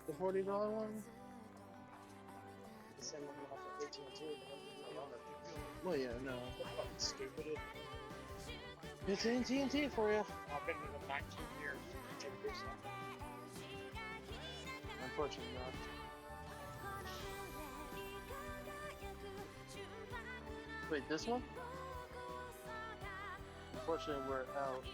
The $40 one? The same one you have for AT&T, the one you pay on. Well, yeah, no. That's fucking stupid. It's AT&T for you. I've been with them 19 years. 10 years now. Unfortunately, not. Wait, this one? Unfortunately, we're out.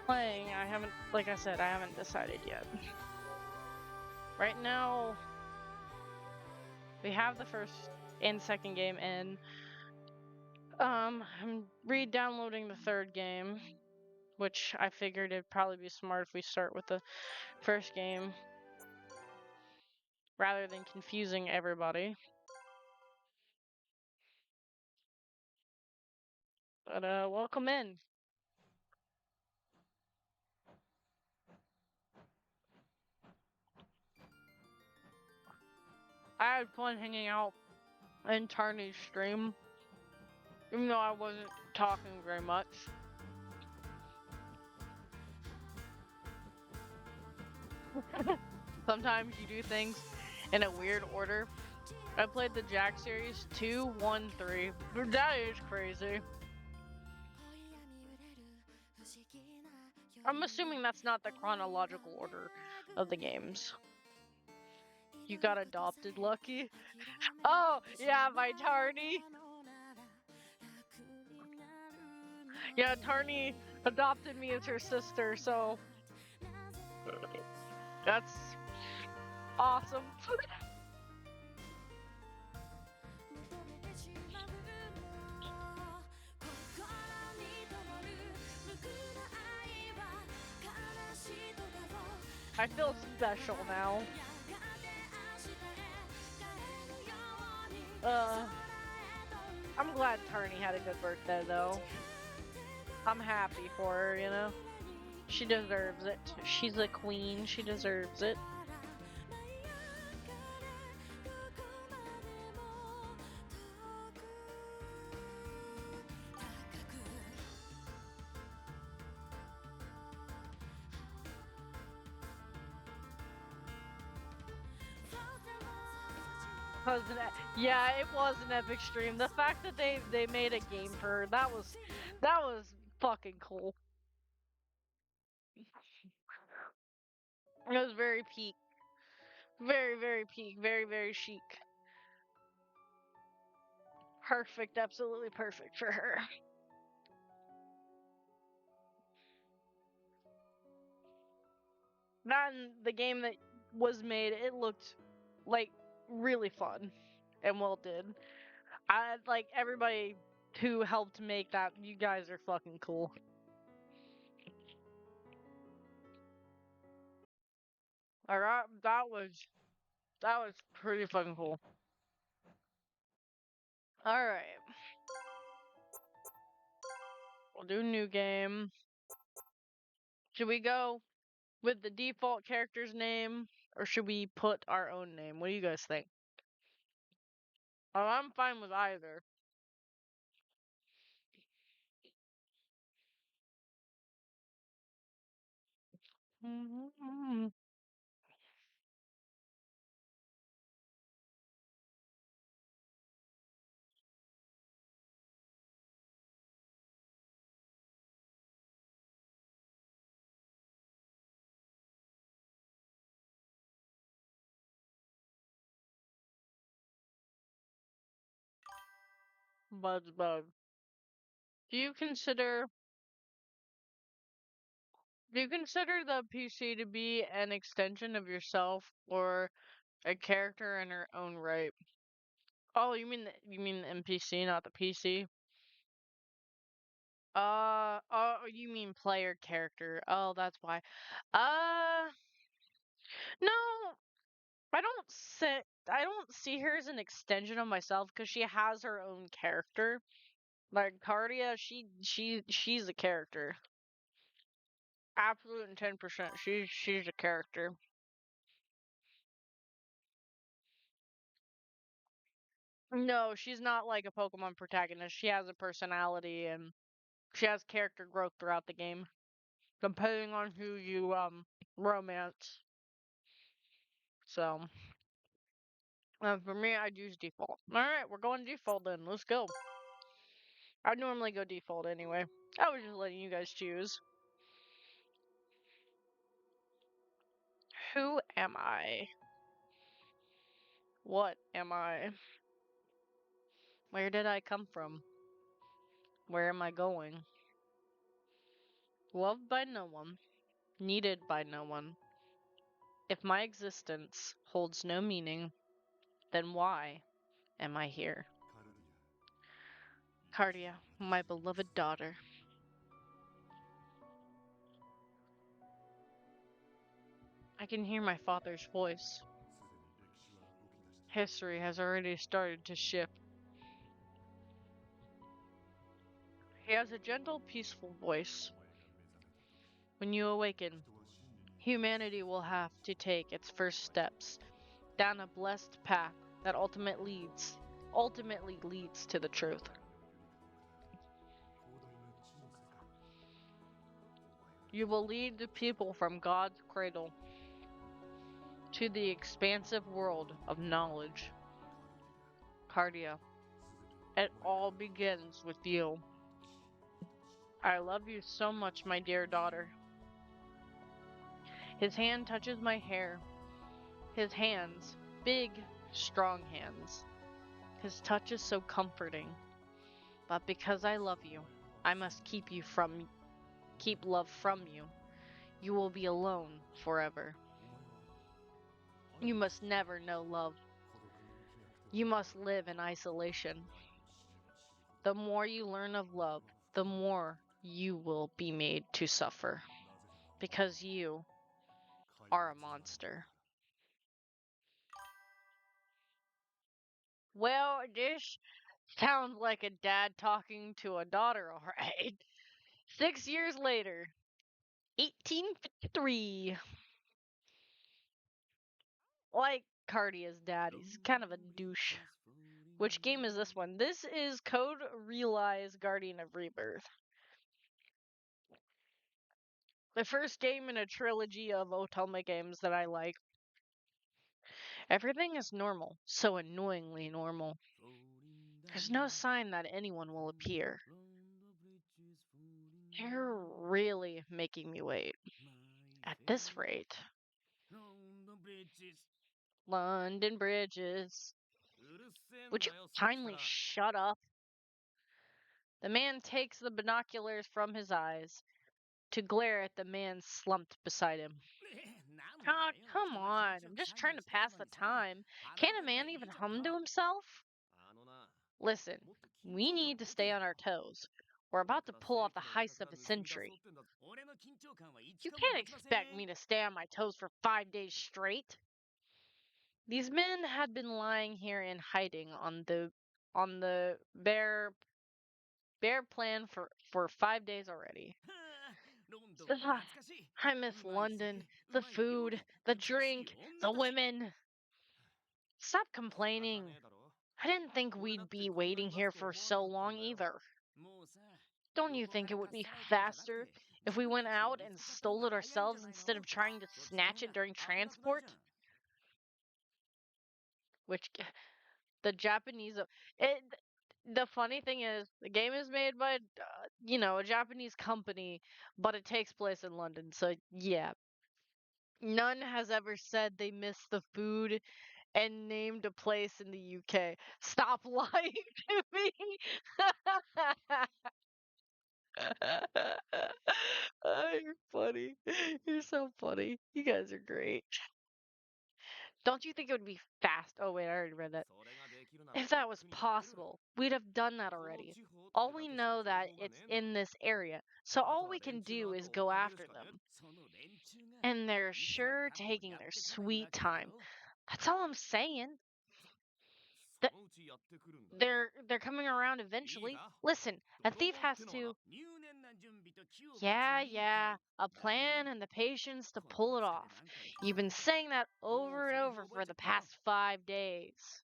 Playing, I haven't, like I said, I haven't decided yet. Right now, we have the first and second game in. I'm re-downloading the third game, which I figured it'd probably be smart if we start with the first game rather than confusing everybody. But welcome in. I had fun hanging out in Tarny's stream, even though I wasn't talking very much. Sometimes you do things in a weird order. I played the Jack series 2, 1, 3. That is crazy. I'm assuming that's not the chronological order of the games. You got adopted, Lucky? Oh, yeah, by Tarny. Yeah, Tarny adopted me as her sister, so that's awesome. I feel special now. I'm glad Tarny had a good birthday, though. I'm happy for her, you know? She deserves it. She's a queen. She deserves it. Yeah, it was an epic stream. The fact that they made a game for her, that was fucking cool. It was very peak. Very, very peak. Very, very chic. Perfect, absolutely perfect for her. That and the game that was made, it looked like really fun and well did. I like everybody who helped make that. You guys are fucking cool. Alright, that was pretty fucking cool. Alright. We'll do new game. Should we go with the default character's name, or should we put our own name? What do you guys think? Oh, I'm fine with either. Buds Bug. Do you consider the PC to be an extension of yourself or a character in her own right? Oh, you mean the NPC, not the PC? you mean player character. Oh, that's why. No, I don't see her as an extension of myself because she has her own character. Like Cardia, she's a character. Absolute and 10%. She's a character. No, she's not like a Pokemon protagonist. She has a personality and she has character growth throughout the game, depending on who you romance. So, for me, I'd use default. All right, we're going default then. Let's go. I normally go default anyway. I was just letting you guys choose. Who am I? What am I? Where did I come from? Where am I going? Loved by no one, needed by no one. If my existence holds no meaning, then why am I here? Cardia, my beloved daughter. I can hear my father's voice. History has already started to shift. He has a gentle, peaceful voice. When you awaken, humanity will have to take its first steps down a blessed path that ultimately leads to the truth. You will lead the people from God's cradle to the expansive world of knowledge. Cardia, it all begins with you. I love you so much, my dear daughter. His hand touches my hair. His hands, big, strong hands. His touch is so comforting. But because I love you, I must keep love from you. You will be alone forever. You must never know love. You must live in isolation. The more you learn of love, the more you will be made to suffer. Because you are a monster. Well, this sounds like a dad talking to a daughter, alright. 6 years later, 1853. Like Cardia's dad, he's kind of a douche. Which game is this one? This is Code Realize Guardian of Rebirth. The first game in a trilogy of Otome games that I like. Everything is normal, so annoyingly normal. There's no sign that anyone will appear. You're really making me wait. At this rate. London Bridges. Would you kindly shut up? The man takes the binoculars from his eyes to glare at the man slumped beside him. God, come on. I'm just trying to pass the time. Can't a man even hum to himself? Listen, we need to stay on our toes. We're about to pull off the heist of the century. You can't expect me to stay on my toes for 5 days straight. These men had been lying here in hiding on the bear plan for 5 days already. I miss London, the food, the drink, the women. Stop complaining. I didn't think we'd be waiting here for so long either. Don't you think it would be faster if we went out and stole it ourselves instead of trying to snatch it during transport? Which the Japanese the funny thing is the game is made by a Japanese company, but it takes place in London. So yeah, none has ever said they miss the food and named a place in the UK. Stop lying to me. Oh, you're funny. You're so funny. You guys are great. Don't you think it would be fast? Oh wait, I already read that. If that was possible, we'd have done that already. All we know that it's in this area, so all we can do is go after them. And they're sure taking their sweet time. That's all I'm saying. They're coming around eventually. Listen, a thief has to. Yeah, a plan and the patience to pull it off. You've been saying that over and over for the past 5 days.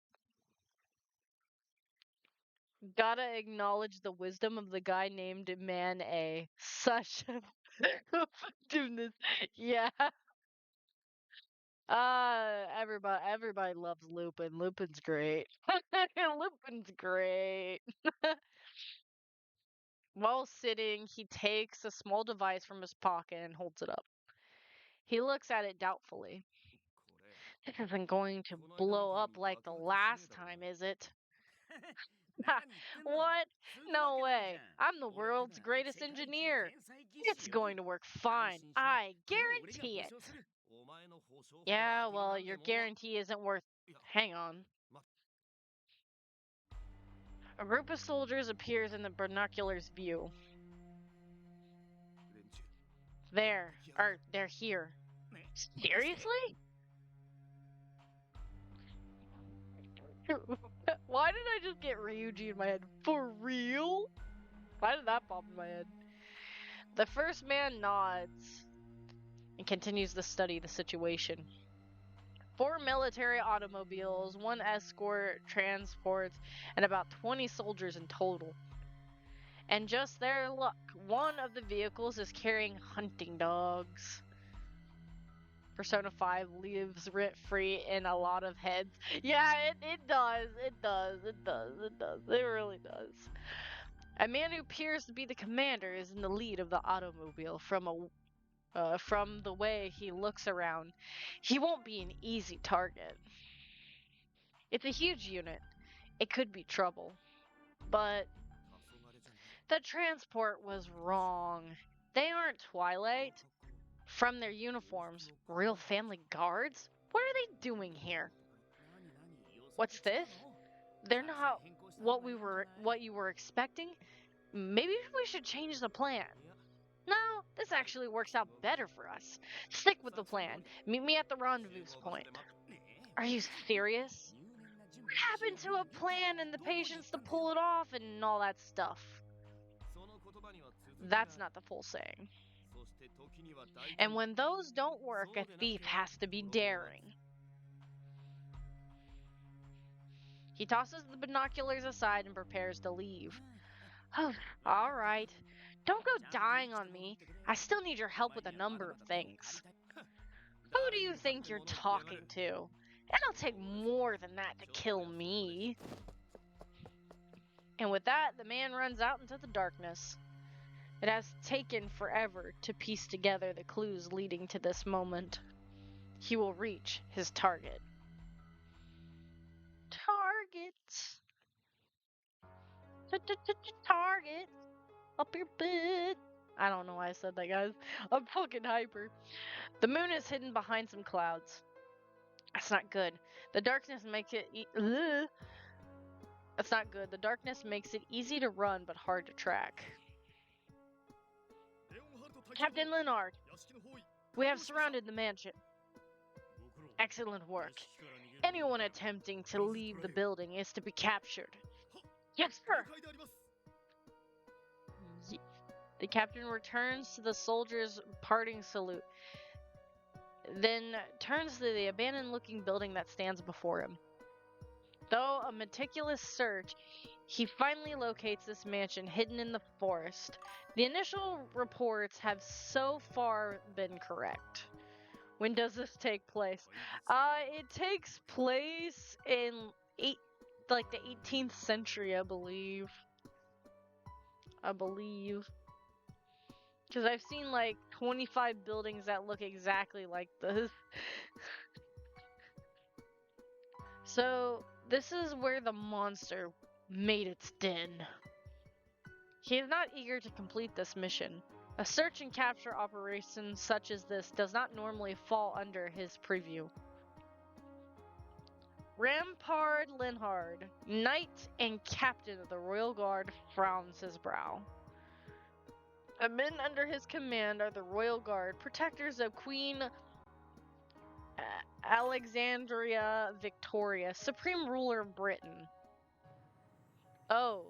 Gotta acknowledge the wisdom of the guy named Man A. Such effectiveness. Yeah. Everybody loves Lupin. Lupin's great. Lupin's great. While sitting, he takes a small device from his pocket and holds it up. He looks at it doubtfully. This isn't going to blow up like the last time, is it? What? No way. I'm the world's greatest engineer. It's going to work fine. I guarantee it. Yeah, well, your guarantee isn't worth... Hang on. A group of soldiers appears in the binoculars' view. They're here. Seriously? Why did I just get Ryuji in my head? For real? Why did that pop in my head? The first man nods and continues to study the situation. 4 military automobiles, 1 escort transports, and about 20 soldiers in total. And just their luck, one of the vehicles is carrying hunting dogs. Persona 5 lives rent-free in a lot of heads. Yeah, it does. It really does. A man who appears to be the commander is in the lead of the automobile. From the way he looks around, he won't be an easy target. It's a huge unit. It could be trouble. But the transport was wrong. They aren't Twilight. From their uniforms, real family guards? What are they doing here? What's this? They're not what you were expecting? Maybe we should change the plan. No, this actually works out better for us. Stick with the plan. Meet me at the rendezvous point. Are you serious? What happened to a plan and the patience to pull it off and all that stuff? That's not the full saying. And when those don't work, a thief has to be daring. He tosses the binoculars aside and prepares to leave. Oh, all right. Don't go dying on me. I still need your help with a number of things. Who do you think you're talking to? It'll take more than that to kill me. And with that, the man runs out into the darkness. It has taken forever to piece together the clues leading to this moment. He will reach his target. Target. Up your butt. I don't know why I said that, guys. I'm fucking hyper. The moon is hidden behind some clouds. That's not good. The darkness makes it... That's not good. The darkness makes it easy to run, but hard to track. Captain Leonard, we have surrounded the mansion. Excellent work. Anyone attempting to leave the building is to be captured. Yes, sir. The captain returns to the soldiers' parting salute, then turns to the abandoned-looking building that stands before him. Though a meticulous search, he finally locates this mansion hidden in the forest. The initial reports have so far been correct. When does this take place? It takes place in the 18th century, I believe. Because I've seen like 25 buildings that look exactly like this. So, this is where the monster made its den. He is not eager to complete this mission. A search and capture operation such as this does not normally fall under his purview. Rampart Linhard, knight and captain of the Royal Guard, frowns his brow. The men under his command are the Royal Guard, protectors of Queen Alexandria Victoria, supreme ruler of Britain. Oh,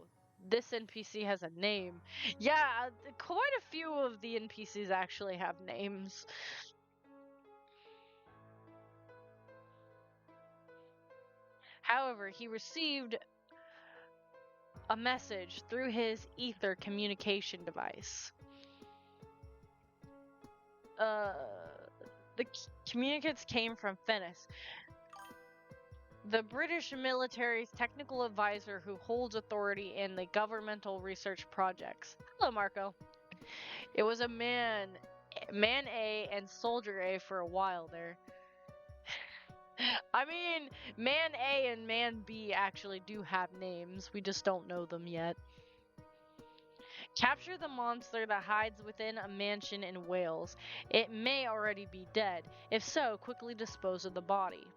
this NPC has a name. Yeah, quite a few of the NPCs actually have names. However, he received a message through his ether communication device. The communicates came from Finis, the British military's technical advisor who holds authority in the governmental research projects. Hello, Marco. It was a man A and Soldier A for a while there. I mean, Man A and Man B actually do have names. We just don't know them yet. Capture the monster that hides within a mansion in Wales. It may already be dead. If so, quickly dispose of the body.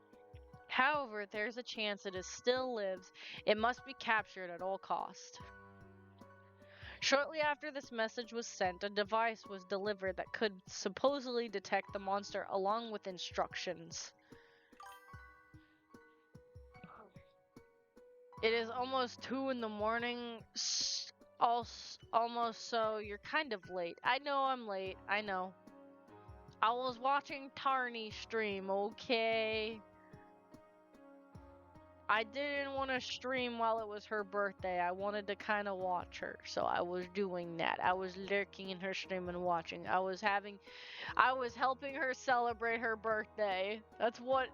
However, there's a chance it still lives. It must be captured at all cost. Shortly after this message was sent, a device was delivered that could supposedly detect the monster along with instructions. It is almost 2 in the morning, almost, so you're kind of late. I know I'm late, I know. I was watching Tarni stream, okay? I didn't want to stream while it was her birthday. I wanted to kind of watch her, so I was doing that. I was lurking in her stream and watching. I was helping her celebrate her birthday. That's what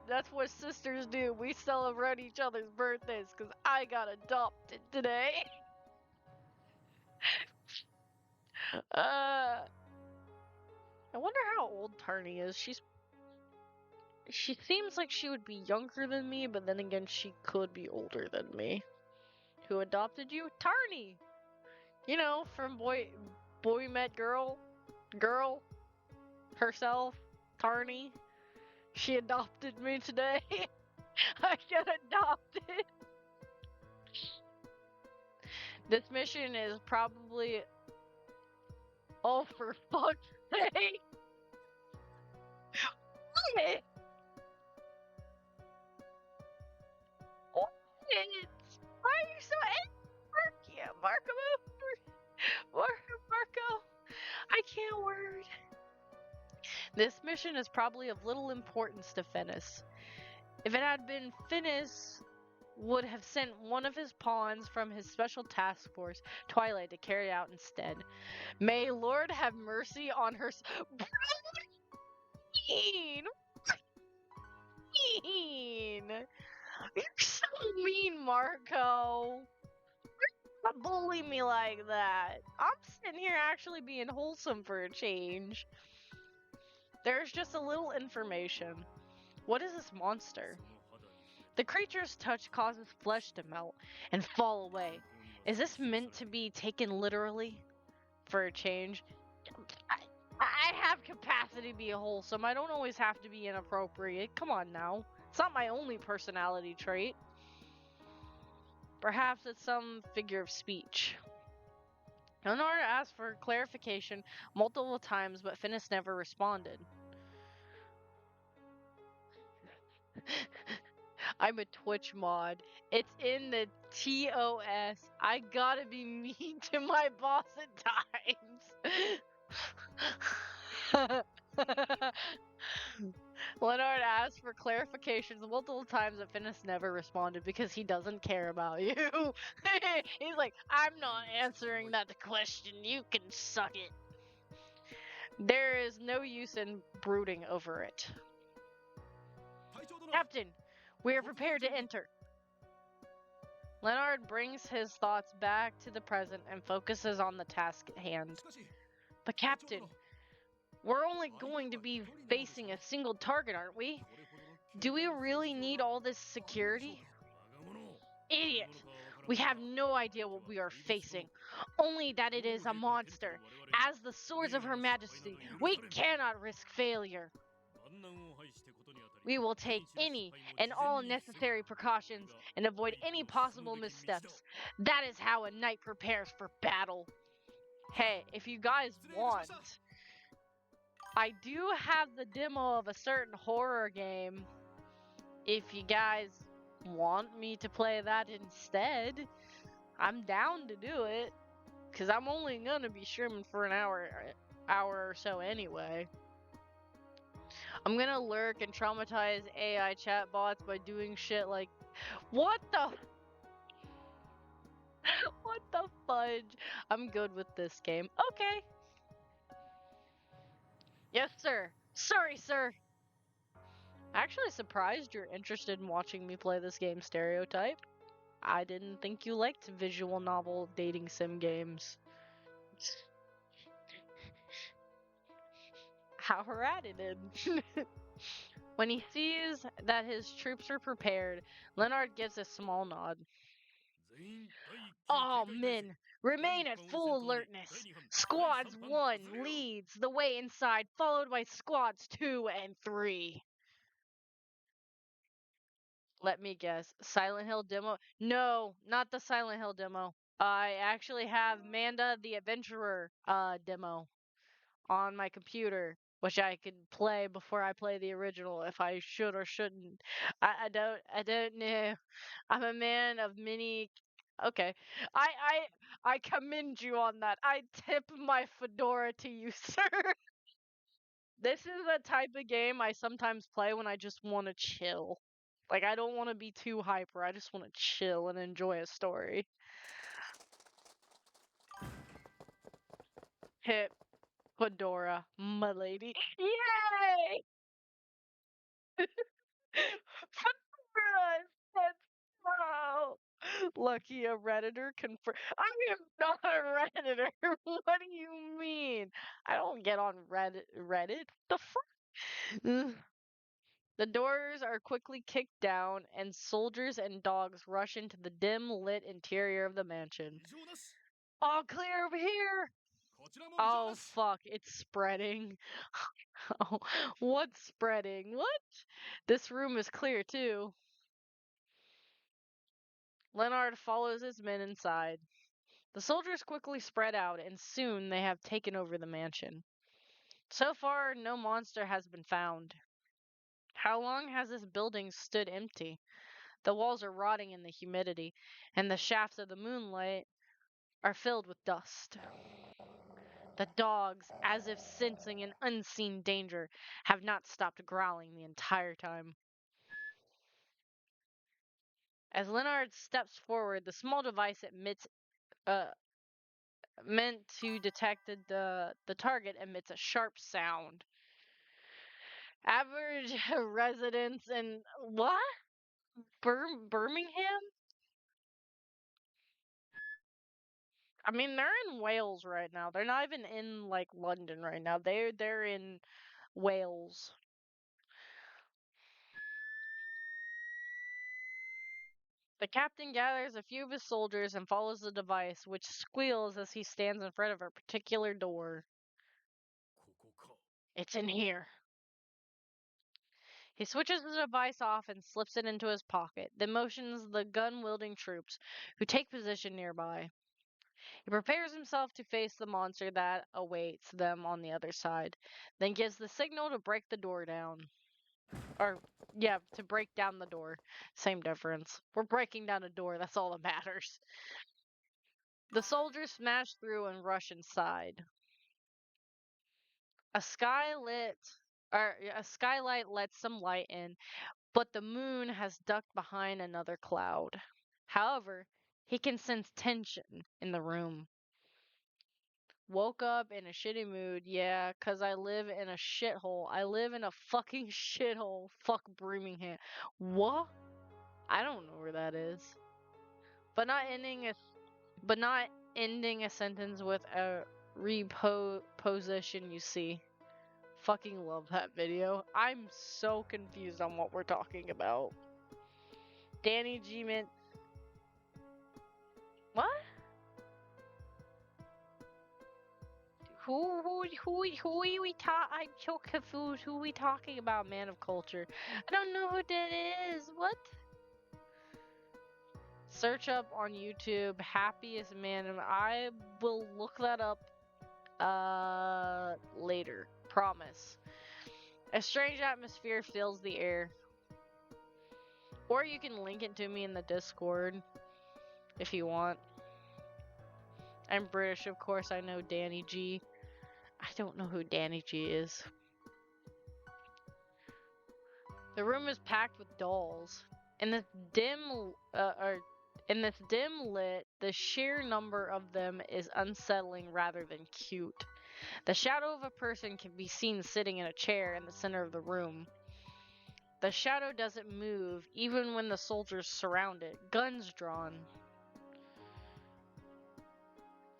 sisters do. We celebrate each other's birthdays because I got adopted today. I wonder how old Tarni is. She seems like she would be younger than me, but then again, she could be older than me. Who adopted you? Tarni! You know, from Boy Met Girl herself, Tarni. She adopted me today. I got adopted. This mission is probably... Oh, for fuck's sake! What? Why are you so angry, Marco? I can't word. This mission is probably of little importance to Finis. If it had been, Finis would have sent one of his pawns from his special task force, Twilight, to carry it out instead. May Lord have mercy on her. Mean. You're so mean, Marco. Don't bully me like that. I'm sitting here actually being wholesome for a change. There's just a little information. What is this monster? The creature's touch causes flesh to melt and fall away. Is this meant to be taken literally? For a change? I have capacity to be wholesome. I don't always have to be inappropriate. Come on now. It's not my only personality trait. Perhaps it's some figure of speech. Leonard asked for clarification multiple times, but Finis never responded. I'm a Twitch mod. It's in the TOS. I gotta be mean to my boss at times. Leonard asked for clarifications multiple times, but Finis never responded because he doesn't care about you. He's like, I'm not answering that question. You can suck it. There is no use in brooding over it. Captain, we are prepared to enter. Leonard brings his thoughts back to the present and focuses on the task at hand. But Captain, we're only going to be facing a single target, aren't we? Do we really need all this security? Idiot! We have no idea what we are facing. Only that it is a monster. As the swords of Her Majesty, we cannot risk failure. We will take any and all necessary precautions and avoid any possible missteps. That is how a knight prepares for battle. Hey, if you guys want, I do have the demo of a certain horror game. If you guys want me to play that instead, I'm down to do it. Because I'm only going to be streaming for an hour or so anyway. I'm going to lurk and traumatize AI chatbots by doing shit like... What the... What the fudge? I'm good with this game. Okay. Yes, sir. Sorry, sir. Actually surprised you're interested in watching me play this game, Stereotype. I didn't think you liked visual novel dating sim games. How ratted. When he sees that his troops are prepared, Leonard gives a small nod. All men, remain at full alertness. Squads 1 leads the way inside, followed by Squads 2 and 3. Let me guess. Silent Hill demo? No, not the Silent Hill demo. I actually have Manda the Adventurer demo on my computer, which I could play before I play the original if I should or shouldn't. I don't know. I'm a man of many. Okay. I commend you on that. I tip my fedora to you, sir. This is the type of game I sometimes play when I just want to chill. Like, I don't want to be too hyper. I just want to chill and enjoy a story. Hip fedora, my lady. Yay! Fedora, that's wow. Lucky a Redditor confirm. I am not a Redditor. What do you mean? I don't get on Reddit. The fuck? The doors are quickly kicked down, and soldiers and dogs rush into the dim lit interior of the mansion. All clear over here! Oh fuck, it's spreading. Oh, what's spreading? What? This room is clear too. Leonard follows his men inside. The soldiers quickly spread out, and soon they have taken over the mansion. So far, no monster has been found. How long has this building stood empty? The walls are rotting in the humidity, and the shafts of the moonlight are filled with dust. The dogs, as if sensing an unseen danger, have not stopped growling the entire time. As Leonard steps forward, the small device meant to detect the target emits a sharp sound. Average residents in what? Birmingham? I mean, they're in Wales right now. They're not even in like London right now. They're in Wales. The captain gathers a few of his soldiers and follows the device, which squeals as he stands in front of a particular door. It's in here. He switches the device off and slips it into his pocket, then motions the gun-wielding troops, who take position nearby. He prepares himself to face the monster that awaits them on the other side, then gives the signal to break the door down. To break down the door. Same difference. We're breaking down a door, that's all that matters. The soldiers smash through and rush inside. A skylight lets some light in, but the moon has ducked behind another cloud. However, he can sense tension in the room. Woke up in a shitty mood, yeah, 'cause I live in a shithole. I live in a fucking shithole. Fuck Birmingham. What? I don't know where that is. But not ending a sentence with a reposition, you see. Fucking love that video. I'm so confused on what we're talking about. Danny G meant... What? Do Who are we I'm so confused. Who are we talking about, man of culture? I don't know who that is. What? Search up on YouTube, happiest man. I will look that up later. Promise. A strange atmosphere fills the air. Or you can link it to me in the Discord if you want. I'm British, of course. I know Danny G. I don't know who Danny G is. The room is packed with dolls. In this dim lit, the sheer number of them is unsettling rather than cute. The shadow of a person can be seen sitting in a chair in the center of the room. The shadow doesn't move even when the soldiers surround it, guns drawn.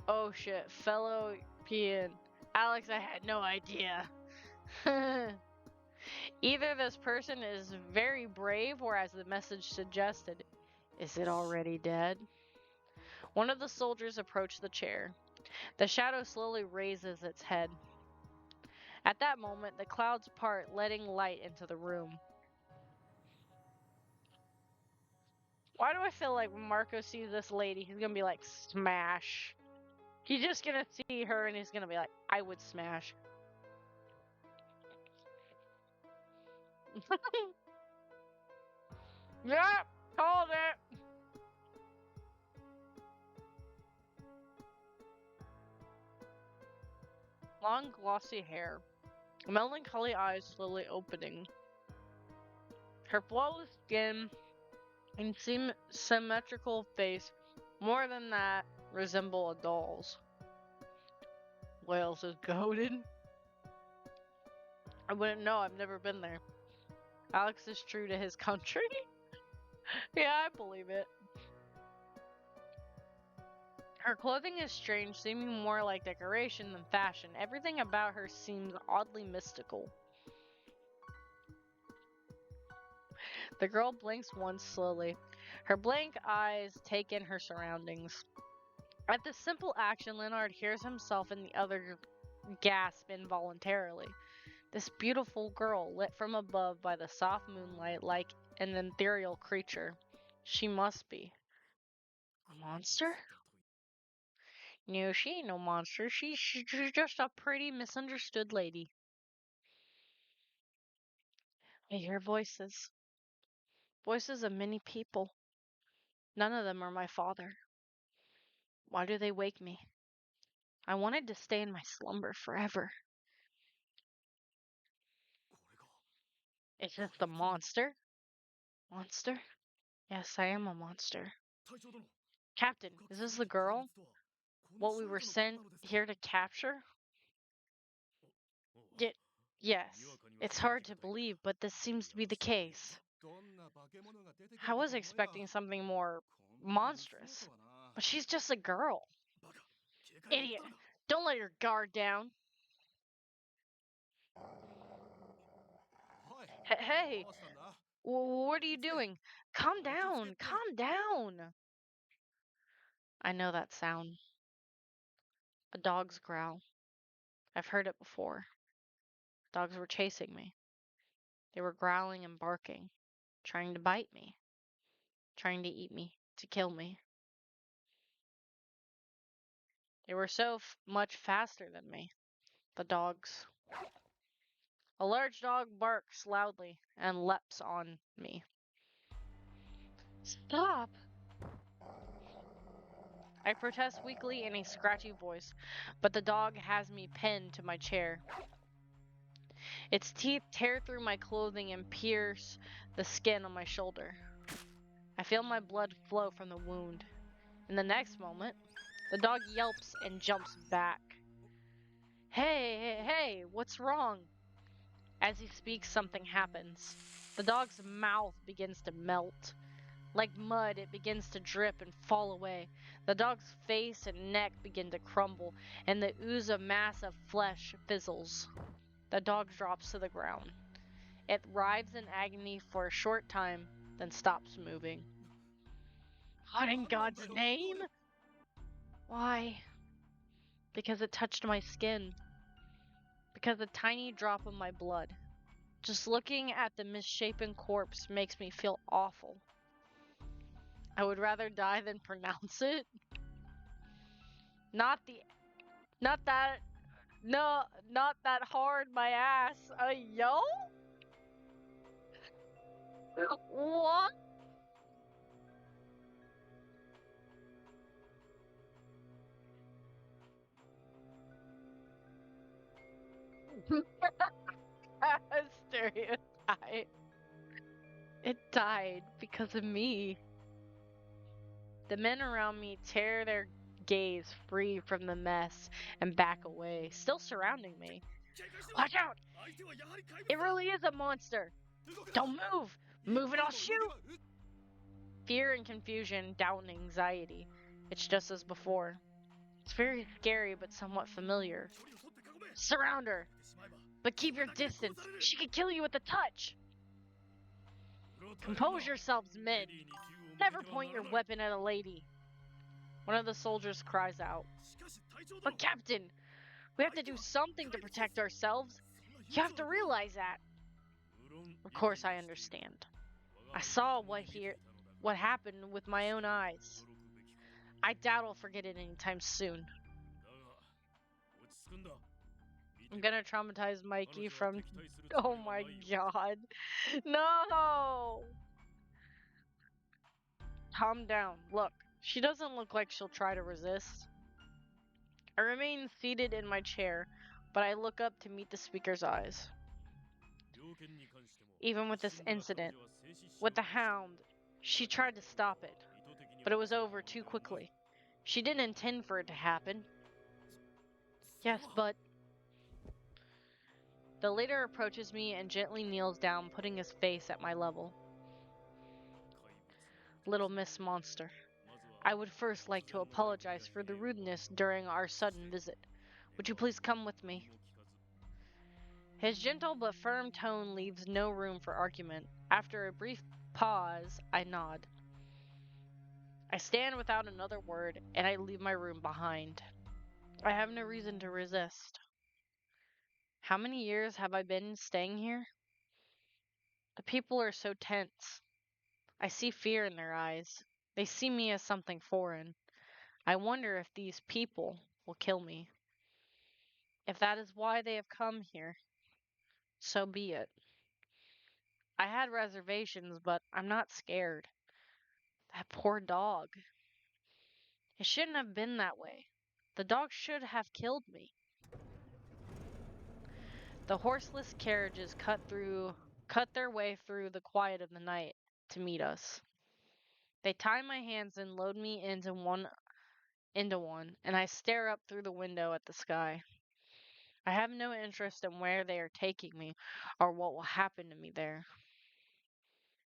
Oh shit, fellow European. Alex, I had no idea. Either this person is very brave, or as the message suggested, is it already dead? One of the soldiers approached the chair. The shadow slowly raises its head. At that moment, the clouds part, letting light into the room. Why do I feel like when Marco sees this lady, he's gonna be like, smash? He's just gonna see her and he's gonna be like, I would smash. Yep, called it. Long glossy hair, melancholy eyes slowly opening. Her flawless skin and symmetrical face, more than that, resemble a doll's. Wales is goated. I wouldn't know, I've never been there. Alex is true to his country? Yeah, I believe it. Her clothing is strange, seeming more like decoration than fashion. Everything about her seems oddly mystical. The girl blinks once slowly. Her blank eyes take in her surroundings. At this simple action, Leonard hears himself and the other gasp involuntarily. This beautiful girl, lit from above by the soft moonlight like an ethereal creature. She must be. A monster? No, she ain't no monster. She's just a pretty, misunderstood lady. I hear voices. Voices of many people. None of them are my father. Why do they wake me? I wanted to stay in my slumber forever. Is this the monster? Monster? Yes, I am a monster. Captain, is this the girl? What we were sent here to capture? Yes. It's hard to believe, but this seems to be the case. I was expecting something more monstrous. But she's just a girl. Idiot. Don't let your guard down. Hey, what are you doing? Calm down. Calm down. I know that sound. A dog's growl. I've heard it before. Dogs were chasing me. They were growling and barking, trying to bite me, trying to eat me, to kill me. They were so much faster than me. The dogs. A large dog barks loudly and leaps on me. Stop! I protest weakly in a scratchy voice, but the dog has me pinned to my chair. Its teeth tear through my clothing and pierce the skin on my shoulder. I feel my blood flow from the wound. In the next moment, the dog yelps and jumps back. Hey, what's wrong? As he speaks, something happens. The dog's mouth begins to melt. Like mud, it begins to drip and fall away. The dog's face and neck begin to crumble, and the ooze of mass of flesh fizzles. The dog drops to the ground. It writhes in agony for a short time, then stops moving. What in God's name? Why? Because it touched my skin. Because a tiny drop of my blood. Just looking at the misshapen corpse makes me feel awful. I would rather die than pronounce it. Not that, no, not that hard, my ass. Yo? What? Stereotype. It died because of me. The men around me tear their gaze free from the mess and back away, still surrounding me. Watch out! It really is a monster! Don't move! Move and I'll shoot! Fear and confusion, doubt and anxiety. It's just as before. It's very scary but somewhat familiar. Surround her! But keep your distance. She could kill you with a touch! Compose yourselves, men! Never point your weapon at a lady! One of the soldiers cries out. But Captain, we have to do something to protect ourselves. You have to realize that. Of course I understand. I saw what happened with my own eyes. I doubt I'll forget it anytime soon. I'm gonna traumatize Mikey from... Oh my god. No! Calm down. Look, she doesn't look like she'll try to resist. I remain seated in my chair, but I look up to meet the speaker's eyes. Even with this incident, with the hound, she tried to stop it, but it was over too quickly. She didn't intend for it to happen. Yes, but... The leader approaches me and gently kneels down, putting his face at my level. Little Miss Monster, I would first like to apologize for the rudeness during our sudden visit. Would you please come with me? His gentle but firm tone leaves no room for argument. After a brief pause, I nod. I stand without another word, and I leave my room behind. I have no reason to resist. How many years have I been staying here? The people are so tense. I see fear in their eyes. They see me as something foreign. I wonder if these people will kill me. If that is why they have come here, so be it. I had reservations, but I'm not scared. That poor dog. It shouldn't have been that way. The dog should have killed me. The horseless carriages cut their way through the quiet of the night to meet us. They tie my hands and load me into one, and I stare up through the window at the sky. I have no interest in where they are taking me or what will happen to me there.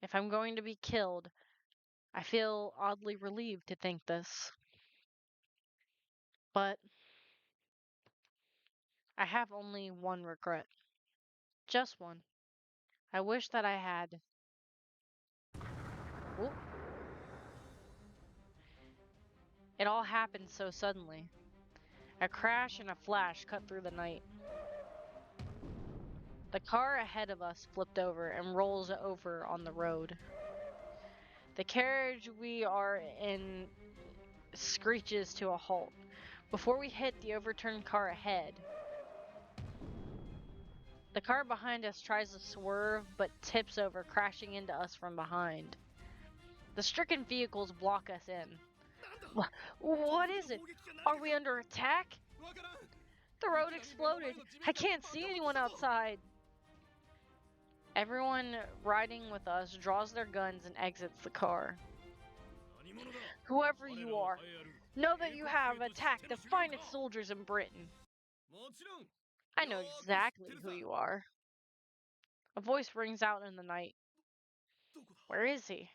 If I'm going to be killed, I feel oddly relieved to think this. But I have only one regret. Just one. I wish that I had... Oop. It all happened so suddenly. A crash and a flash cut through the night. The car ahead of us flipped over and rolls over on the road. The carriage we are in screeches to a halt. Before we hit the overturned car ahead, the car behind us tries to swerve but tips over, crashing into us from behind. The stricken vehicles block us in. What is it? Are we under attack? The road exploded. I can't see anyone outside. Everyone riding with us draws their guns and exits the car. Whoever you are, know that you have attacked the finest soldiers in Britain. I know exactly who you are. A voice rings out in the night. Where is he?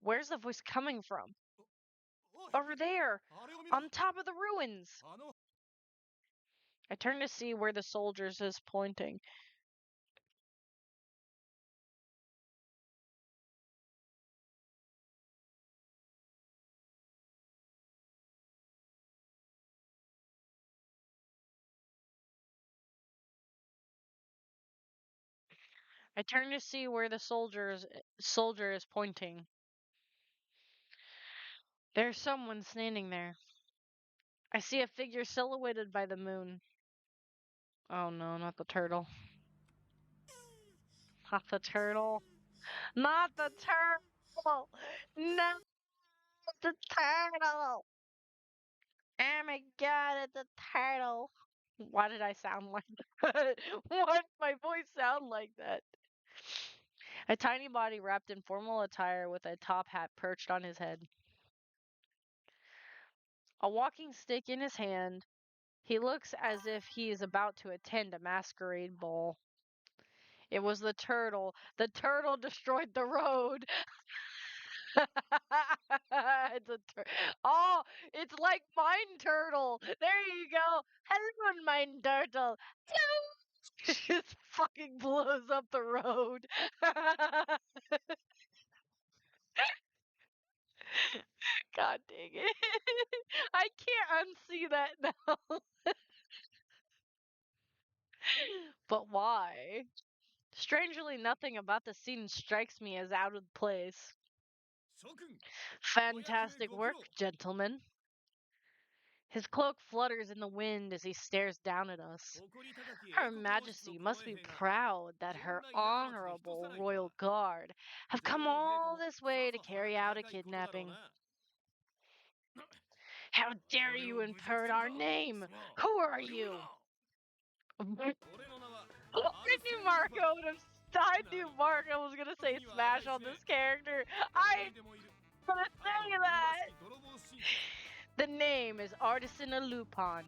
Where's the voice coming from? Over there, on top of the ruins. I turn to see where the soldiers is pointing. I turn to see where the soldier is pointing. There's someone standing there. I see a figure silhouetted by the moon. Oh no, not the turtle. Not the turtle. Not the turtle! No, the turtle! Oh my god, it's a turtle! Why did I sound like that? Why did my voice sound like that? A tiny body wrapped in formal attire with a top hat perched on his head. A walking stick in his hand, he looks as if he is about to attend a masquerade ball. It was the turtle. The turtle destroyed the road. It's a oh, it's like Mine Turtle. There you go. Hello, Mine Turtle. Just fucking blows up the road. God dang it. I can't unsee that now. But why? Strangely, nothing about the scene strikes me as out of place. Fantastic work, gentlemen. His cloak flutters in the wind as he stares down at us. Her Majesty must be proud that her honorable royal guard have come all this way to carry out a kidnapping. How dare you impert our name? Who are you? I knew Marco was gonna say smash on this character. I gonna say that. The name is Artisan Lupin.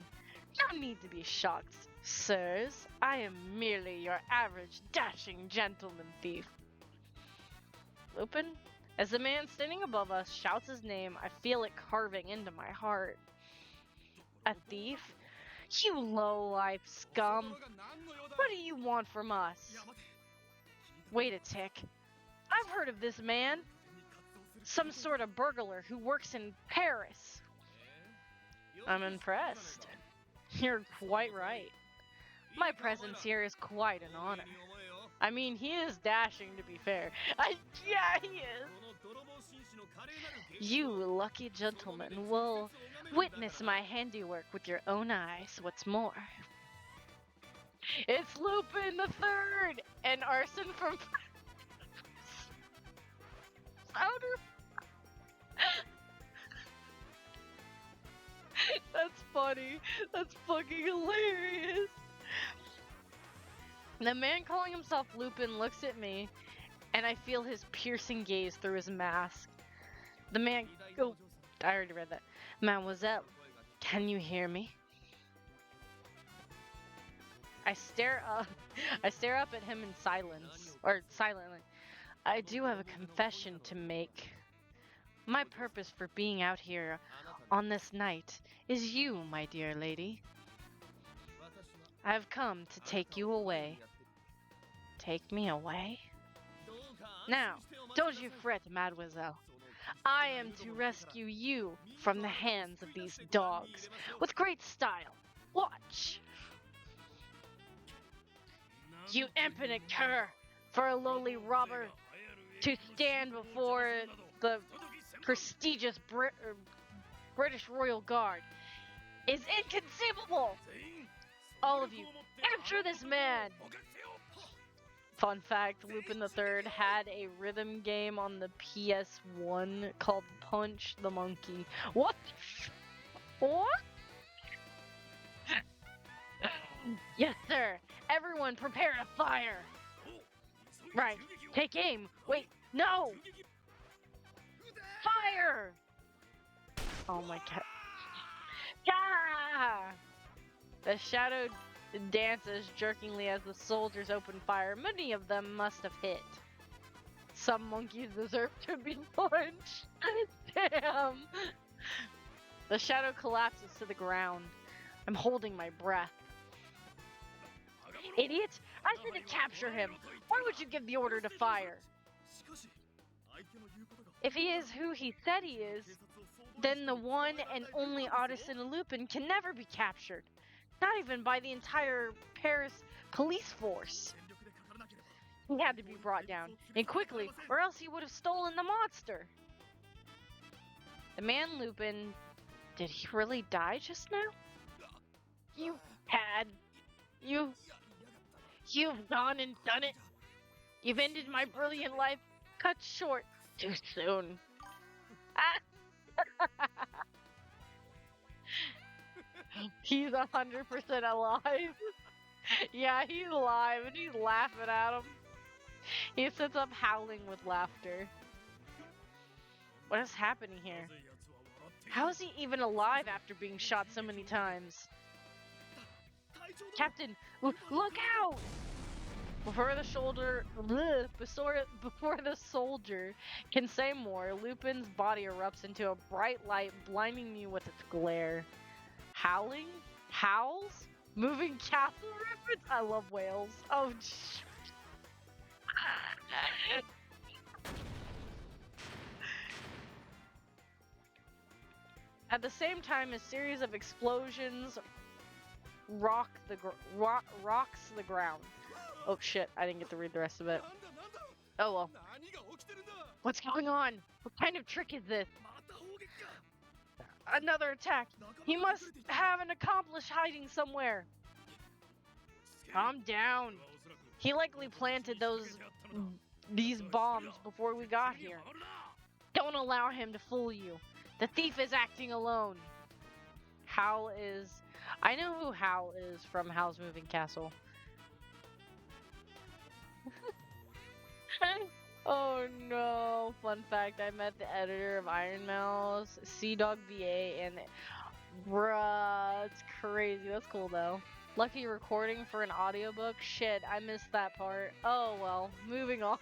No need to be shocked, sirs. I am merely your average dashing gentleman thief. Lupin? As the man standing above us shouts his name, I feel it carving into my heart. A thief? You low-life scum! What do you want from us? Wait a tick. I've heard of this man. Some sort of burglar who works in Paris. I'm impressed. You're quite right. My presence here is quite an honor. I mean, he is dashing, to be fair. Yeah, he is. You lucky gentlemen will witness my handiwork with your own eyes. What's more, it's Lupin the Third and Arson from Outer. That's funny. That's fucking hilarious. The man calling himself Lupin looks at me, and I feel his piercing gaze through his mask. The man... Oh, I already read that. Mademoiselle, can you hear me? I stare up at him in silence, or silently. I do have a confession to make. My purpose for being out here on this night is you, my dear lady. I have come to take you away. Take me away? Now, don't you fret, mademoiselle. I am to rescue you from the hands of these dogs with great style. Watch! You impudent cur! For a lowly robber to stand before the prestigious British Royal Guard is inconceivable! All of you, capture this man! Fun fact, Lupin the Third had a rhythm game on the PS1 called Punch the Monkey. What? What? Yes, sir. Everyone prepare to fire. Right. Take aim. Wait. No. Fire. Oh my god. Yeah. The shadow dances jerkingly as the soldiers open fire. Many of them must have hit. Some monkeys deserve to be punched. Damn. The shadow collapses to the ground. I'm holding my breath. Idiot! I said to capture him. Why would you give the order to fire? If he is who he said he is, then the one and only Artisan Lupin can never be captured. Not even by the entire Paris police force. He had to be brought down, and quickly, or else he would have stolen the monster. The man Lupin, did he really die just now? You had. You've gone and done it. You've ended my brilliant life, cut short too soon. He's 100% alive. Yeah, he's alive and he's laughing at him. He sits up howling with laughter. What is happening here? How is he even alive after being shot so many times? Captain, look out! Before the soldier can say more, Lupin's body erupts into a bright light, blinding me with its glare. Howling? Howls? Moving castle reference? I love whales. Oh, At the same time, a series of explosions rocks the ground. Oh shit, I didn't get to read the rest of it. Oh well. What's going on? What kind of trick is this? Another attack! He must have an accomplice hiding somewhere! Calm down. He likely planted these bombs before we got here. Don't allow him to fool you. The thief is acting alone. Howl is... I know who Howl is from Howl's Moving Castle. Oh no. Fun fact, I met the editor of Iron Mouse, Sea Dog VA, and... Bruh, it's crazy. That's cool though. Lucky recording for an audiobook? Shit, I missed that part. Oh well, moving on.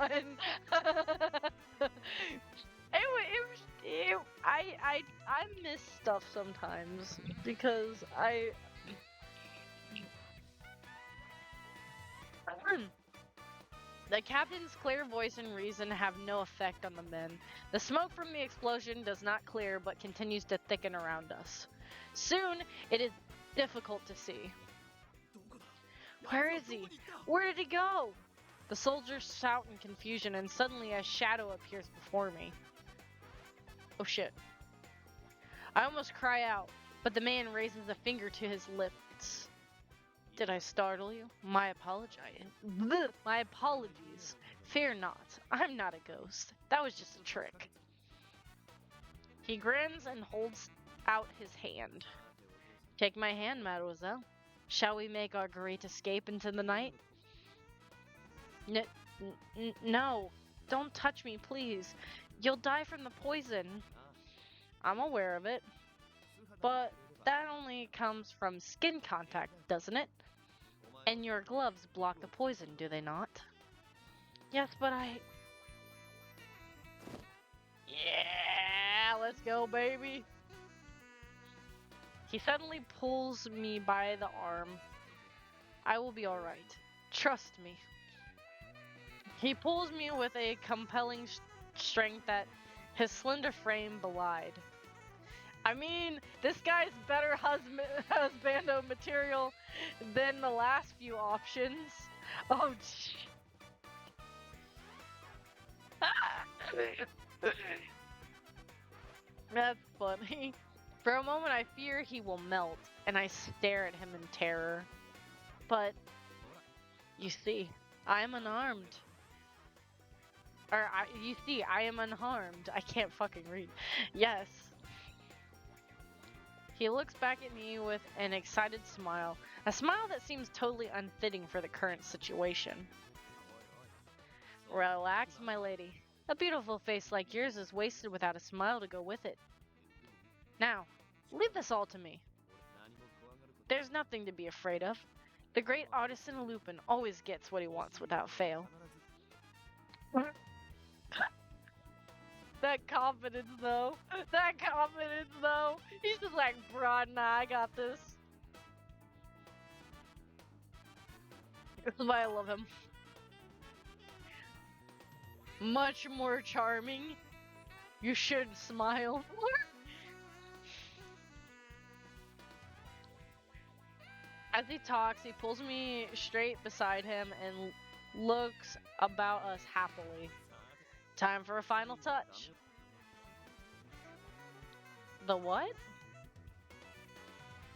I miss stuff sometimes because the captain's clear voice and reason have no effect on the men. The smoke from the explosion does not clear but continues to thicken around us. Soon, it is difficult to see. Where is he? Where did he go? The soldiers shout in confusion and suddenly a shadow appears before me. Oh shit. I almost cry out, but the man raises a finger to his lips. Did I startle you? My apologies. Fear not. I'm not a ghost. That was just a trick. He grins and holds out his hand. Take my hand, mademoiselle. Shall we make our great escape into the night? No. Don't touch me, please. You'll die from the poison. I'm aware of it. But that only comes from skin contact, doesn't it? And your gloves block the poison, do they not? Yes, but Yeah, let's go, baby. He suddenly pulls me by the arm. I will be alright. Trust me. He pulls me with a compelling strength that his slender frame belied. I mean, this guy's better husbando material than the last few options. Oh, that's funny. For a moment I fear he will melt, and I stare at him in terror. But, you see, I am unarmed. You see, I am unharmed. I can't fucking read. Yes. He looks back at me with an excited smile. A smile that seems totally unfitting for the current situation. Relax, my lady. A beautiful face like yours is wasted without a smile to go with it. Now, leave this all to me. There's nothing to be afraid of. The great artisan Lupin always gets what he wants without fail. That confidence though. He's just like, bruh, nah, I got this. This is why I love him. Much more charming. You should smile more. As he talks, he pulls me straight beside him and looks about us happily. Time for a final touch. The what?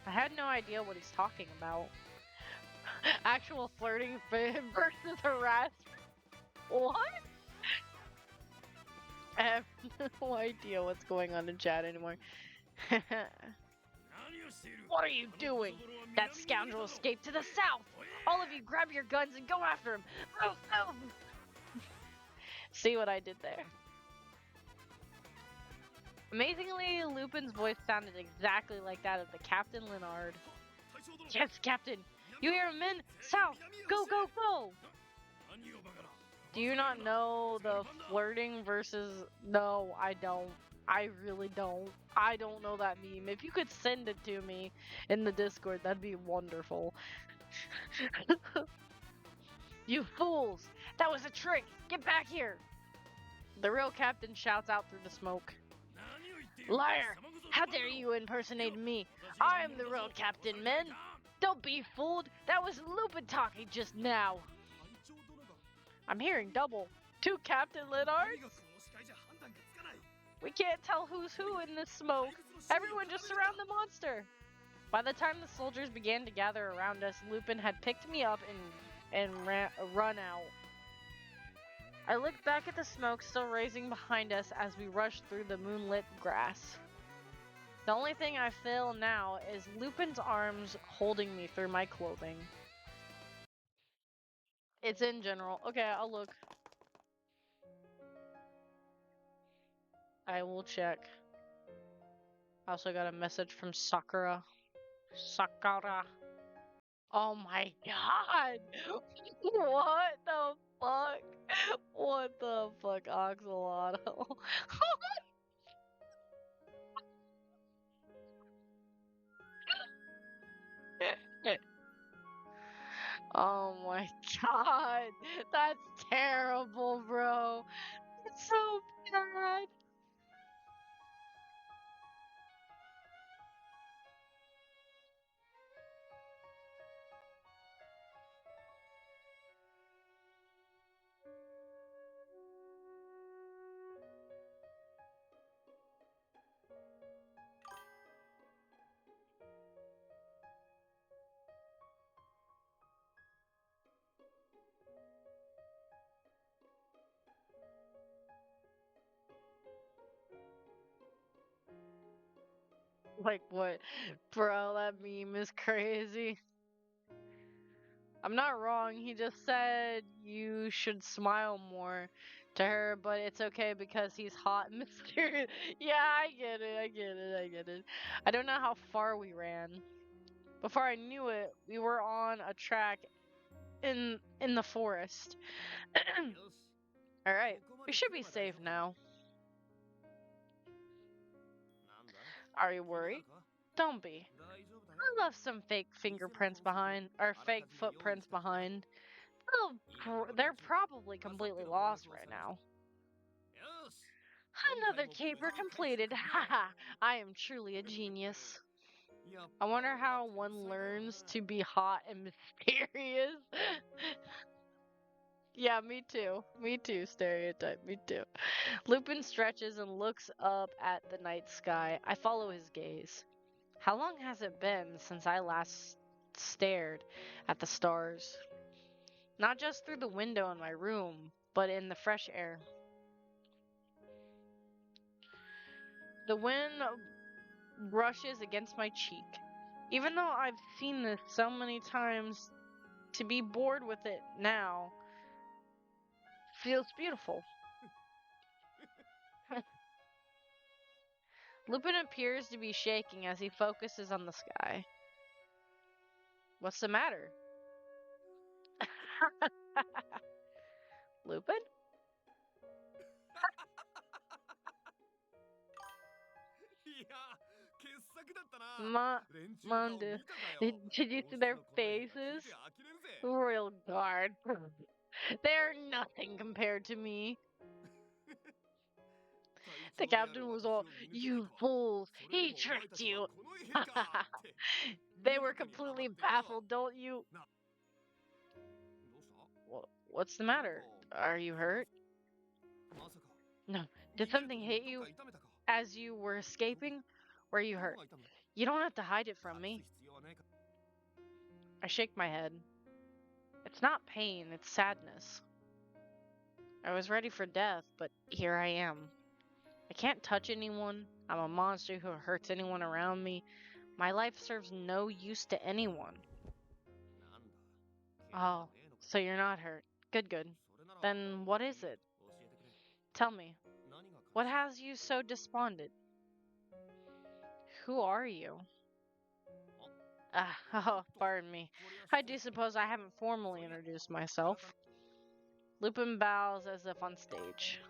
I had no idea what he's talking about. Actual flirting versus harassment. What? I have no idea what's going on in chat anymore. What are you doing? That scoundrel escaped to the south! All of you grab your guns and go after him! Move, move! See what I did there? Amazingly, Lupin's voice sounded exactly like that of the Captain Leonard. Yes, Captain! You hear him, men? South! Go, go, go! Do you not know the flirting versus... No, I don't. I really don't. I don't know that meme. If you could send it to me in the Discord, that'd be wonderful. You fools! That was a trick! Get back here! The real captain shouts out through the smoke. Liar! How dare you impersonate me? I am the real captain, men! Don't be fooled! That was Lupin talking just now! I'm hearing double. Two Captain Leonards? We can't tell who's who in this smoke. Everyone just surround the monster! By the time the soldiers began to gather around us, Lupin had picked me up and run out. I looked back at the smoke still raising behind us as we rushed through the moonlit grass. The only thing I feel now is Lupin's arms holding me through my clothing. It's in general. Okay, I'll look. I will check. I also got a message from Sakura. Sakura. Oh my god! What the fuck? What the fuck, Oxalotl? Oh my god! That's terrible, bro! It's so bad! Like what? Bro, that meme is crazy. I'm not wrong, he just said you should smile more to her, but it's okay because he's hot and mysterious. Yeah, I get it. I don't know how far we ran. Before I knew it, we were on a track in the forest. Alright, we should be safe now. Are you worried? Don't be. I left some fake fingerprints behind, or fake footprints behind. They're probably completely lost right now. Another caper completed. Haha, I am truly a genius. I wonder how one learns to be hot and mysterious. Yeah, me too, stereotype, me too. Lupin stretches and looks up at the night sky. I follow his gaze. How long has it been since I last stared at the stars? Not just through the window in my room, but in the fresh air. The wind brushes against my cheek. Even though I've seen this so many times, to be bored with it now feels beautiful. Lupin appears to be shaking as he focuses on the sky. What's the matter? Lupin? Monda, did you see their faces? Royal Guard. They're nothing compared to me. The captain was all, "You fools, he tricked you." They were completely baffled, don't you? What's the matter? Are you hurt? No. Did something hit you as you were escaping? Were you hurt? You don't have to hide it from me. I shake my head. It's not pain, it's sadness. I was ready for death, but here I am. I can't touch anyone. I'm a monster who hurts anyone around me. My life serves no use to anyone. Oh, so you're not hurt. Good, good. Then what is it? Tell me, what has you so despondent? Who are you? Oh, pardon me. I do suppose I haven't formally introduced myself. Lupin bows as if on stage.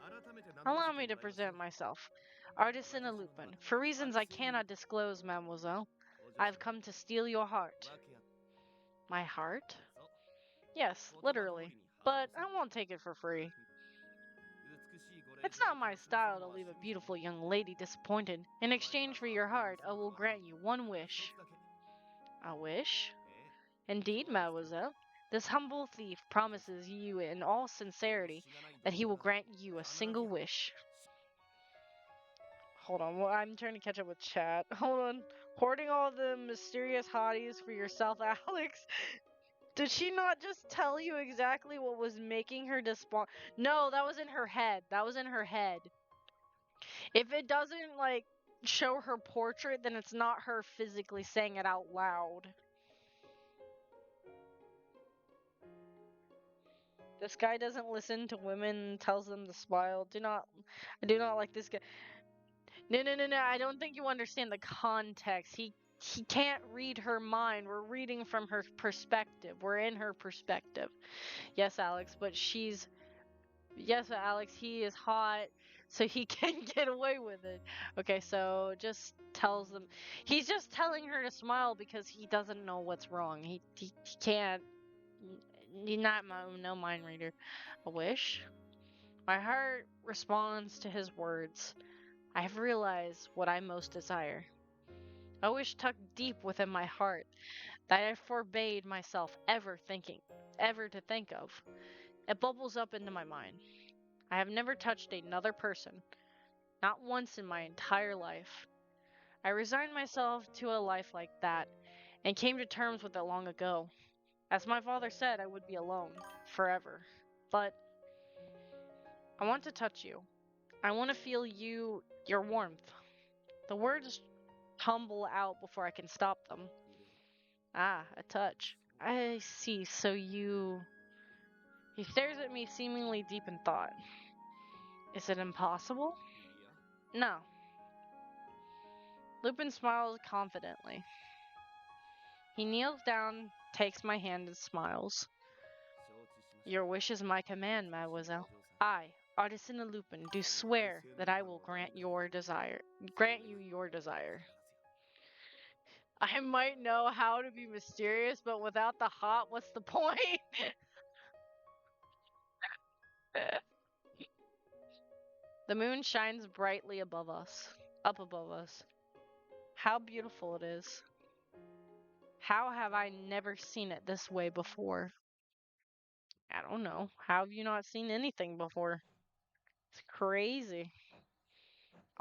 Allow me to present myself. Artisan Lupin. For reasons I cannot disclose, mademoiselle, I have come to steal your heart. My heart? Yes, literally. But I won't take it for free. It's not my style to leave a beautiful young lady disappointed. In exchange for your heart, I will grant you one wish. A wish? Indeed, mademoiselle. This humble thief promises you in all sincerity that he will grant you a single wish. Hold on, well, I'm trying to catch up with chat. Hold on. Hoarding all the mysterious hotties for yourself, Alex. Did she not just tell you exactly what was making her despond? No, that was in her head. That was in her head. If it doesn't, like, show her portrait, then it's not her physically saying it out loud. This guy doesn't listen to women and tells them to smile. I do not like this guy. No, I don't think you understand the context. He can't read her mind. We're reading from her perspective. We're in her perspective. Yes, Alex, but yes, Alex, he is hot, so he can get away with it. Okay, so just tells them. He's just telling her to smile because he doesn't know what's wrong. He can't. He's not no mind reader. A wish? My heart responds to his words. I have realized what I most desire. A wish tucked deep within my heart that I forbade myself ever to think of. It bubbles up into my mind. I have never touched another person, not once in my entire life. I resigned myself to a life like that and came to terms with it long ago. As my father said, I would be alone forever. But I want to touch you. I want to feel your warmth. The words tumble out before I can stop them. Ah, a touch. I see, so you... He stares at me seemingly deep in thought. Is it impossible? No. Lupin smiles confidently. He kneels down, takes my hand and smiles. Your wish is my command, mademoiselle. I, Artisan Lupin, do swear that I will grant you your desire. I might know how to be mysterious, but without the hot, what's the point? The moon shines brightly up above us. How beautiful it is. How have I never seen it this way before? I don't know. How have you not seen anything before? It's crazy.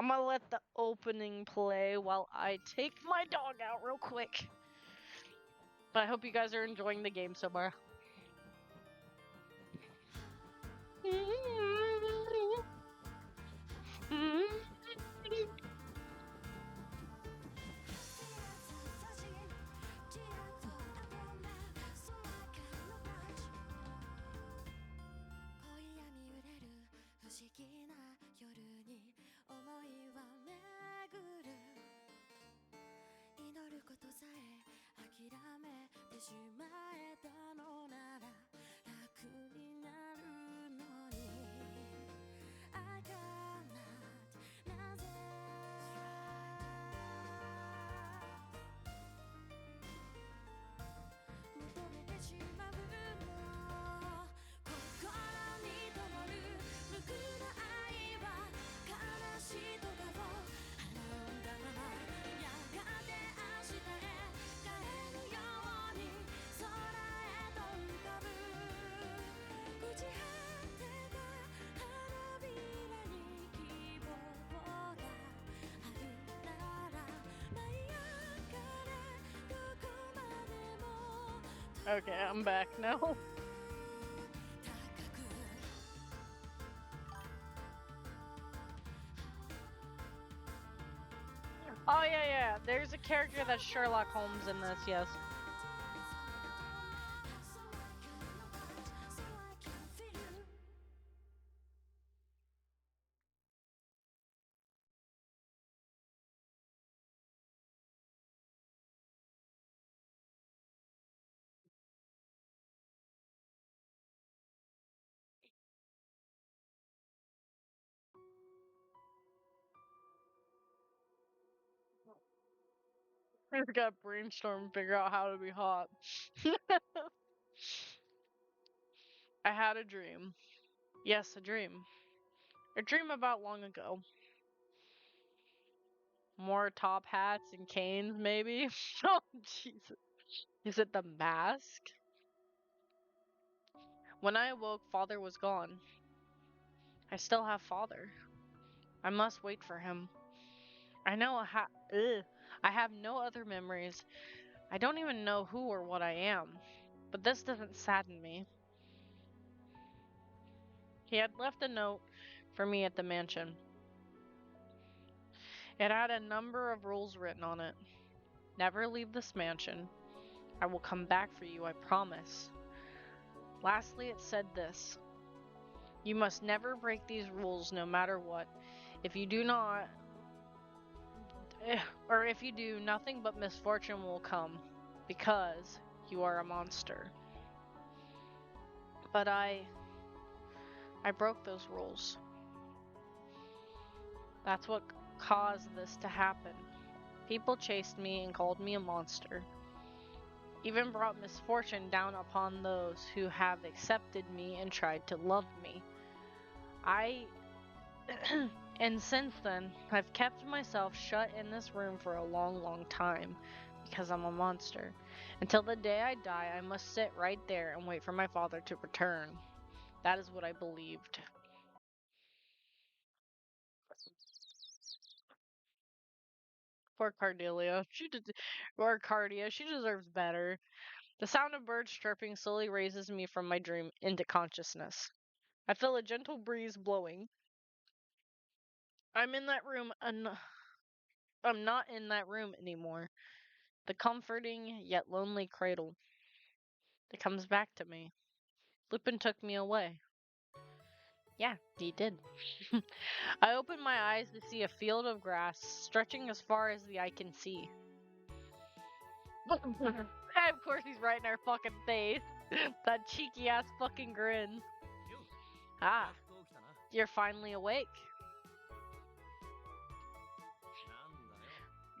I'm gonna let the opening play while I take my dog out real quick. But I hope you guys are enjoying the game so far. Okay, I'm back now. Oh yeah. There's a character that's Sherlock Holmes in this, yes. We've got to brainstorm and figure out how to be hot. I had a dream. Yes, a dream. A dream about long ago. More top hats and canes, maybe? Oh, Jesus. Is it the mask? When I awoke, Father was gone. I still have Father. I must wait for him. I know I have no other memories. I don't even know who or what I am. But this doesn't sadden me. He had left a note for me at the mansion. It had a number of rules written on it. Never leave this mansion. I will come back for you, I promise. Lastly, it said this. You must never break these rules no matter what. If you do not, or if you do, nothing but misfortune will come, because you are a monster. But I broke those rules. That's what caused this to happen. People chased me and called me a monster. Even brought misfortune down upon those who have accepted me and tried to love me. And since then, I've kept myself shut in this room for a long, long time, because I'm a monster. Until the day I die, I must sit right there and wait for my father to return. That is what I believed. Poor Cardelia. Or Cardia. She deserves better. The sound of birds chirping slowly raises me from my dream into consciousness. I feel a gentle breeze blowing. I'm in that room, and I'm not in that room anymore. The comforting yet lonely cradle. It comes back to me. Lupin took me away. Yeah, he did. I open my eyes to see a field of grass stretching as far as the eye can see. Of course he's right in our fucking face. That cheeky ass fucking grin. Ah, you're finally awake.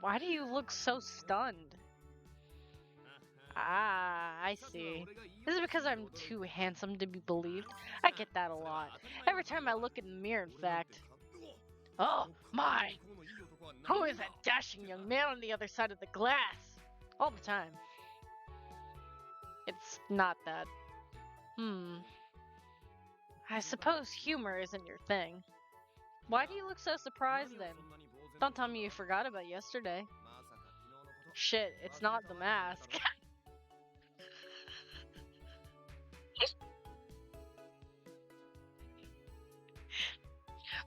Why do you look so stunned? Ah, I see. This is because I'm too handsome to be believed. I get that a lot. Every time I look in the mirror, in fact. Oh, my! Who is that dashing young man on the other side of the glass? All the time. It's not that. I suppose humor isn't your thing. Why do you look so surprised then? Don't tell me you forgot about yesterday. Shit, it's not the mask.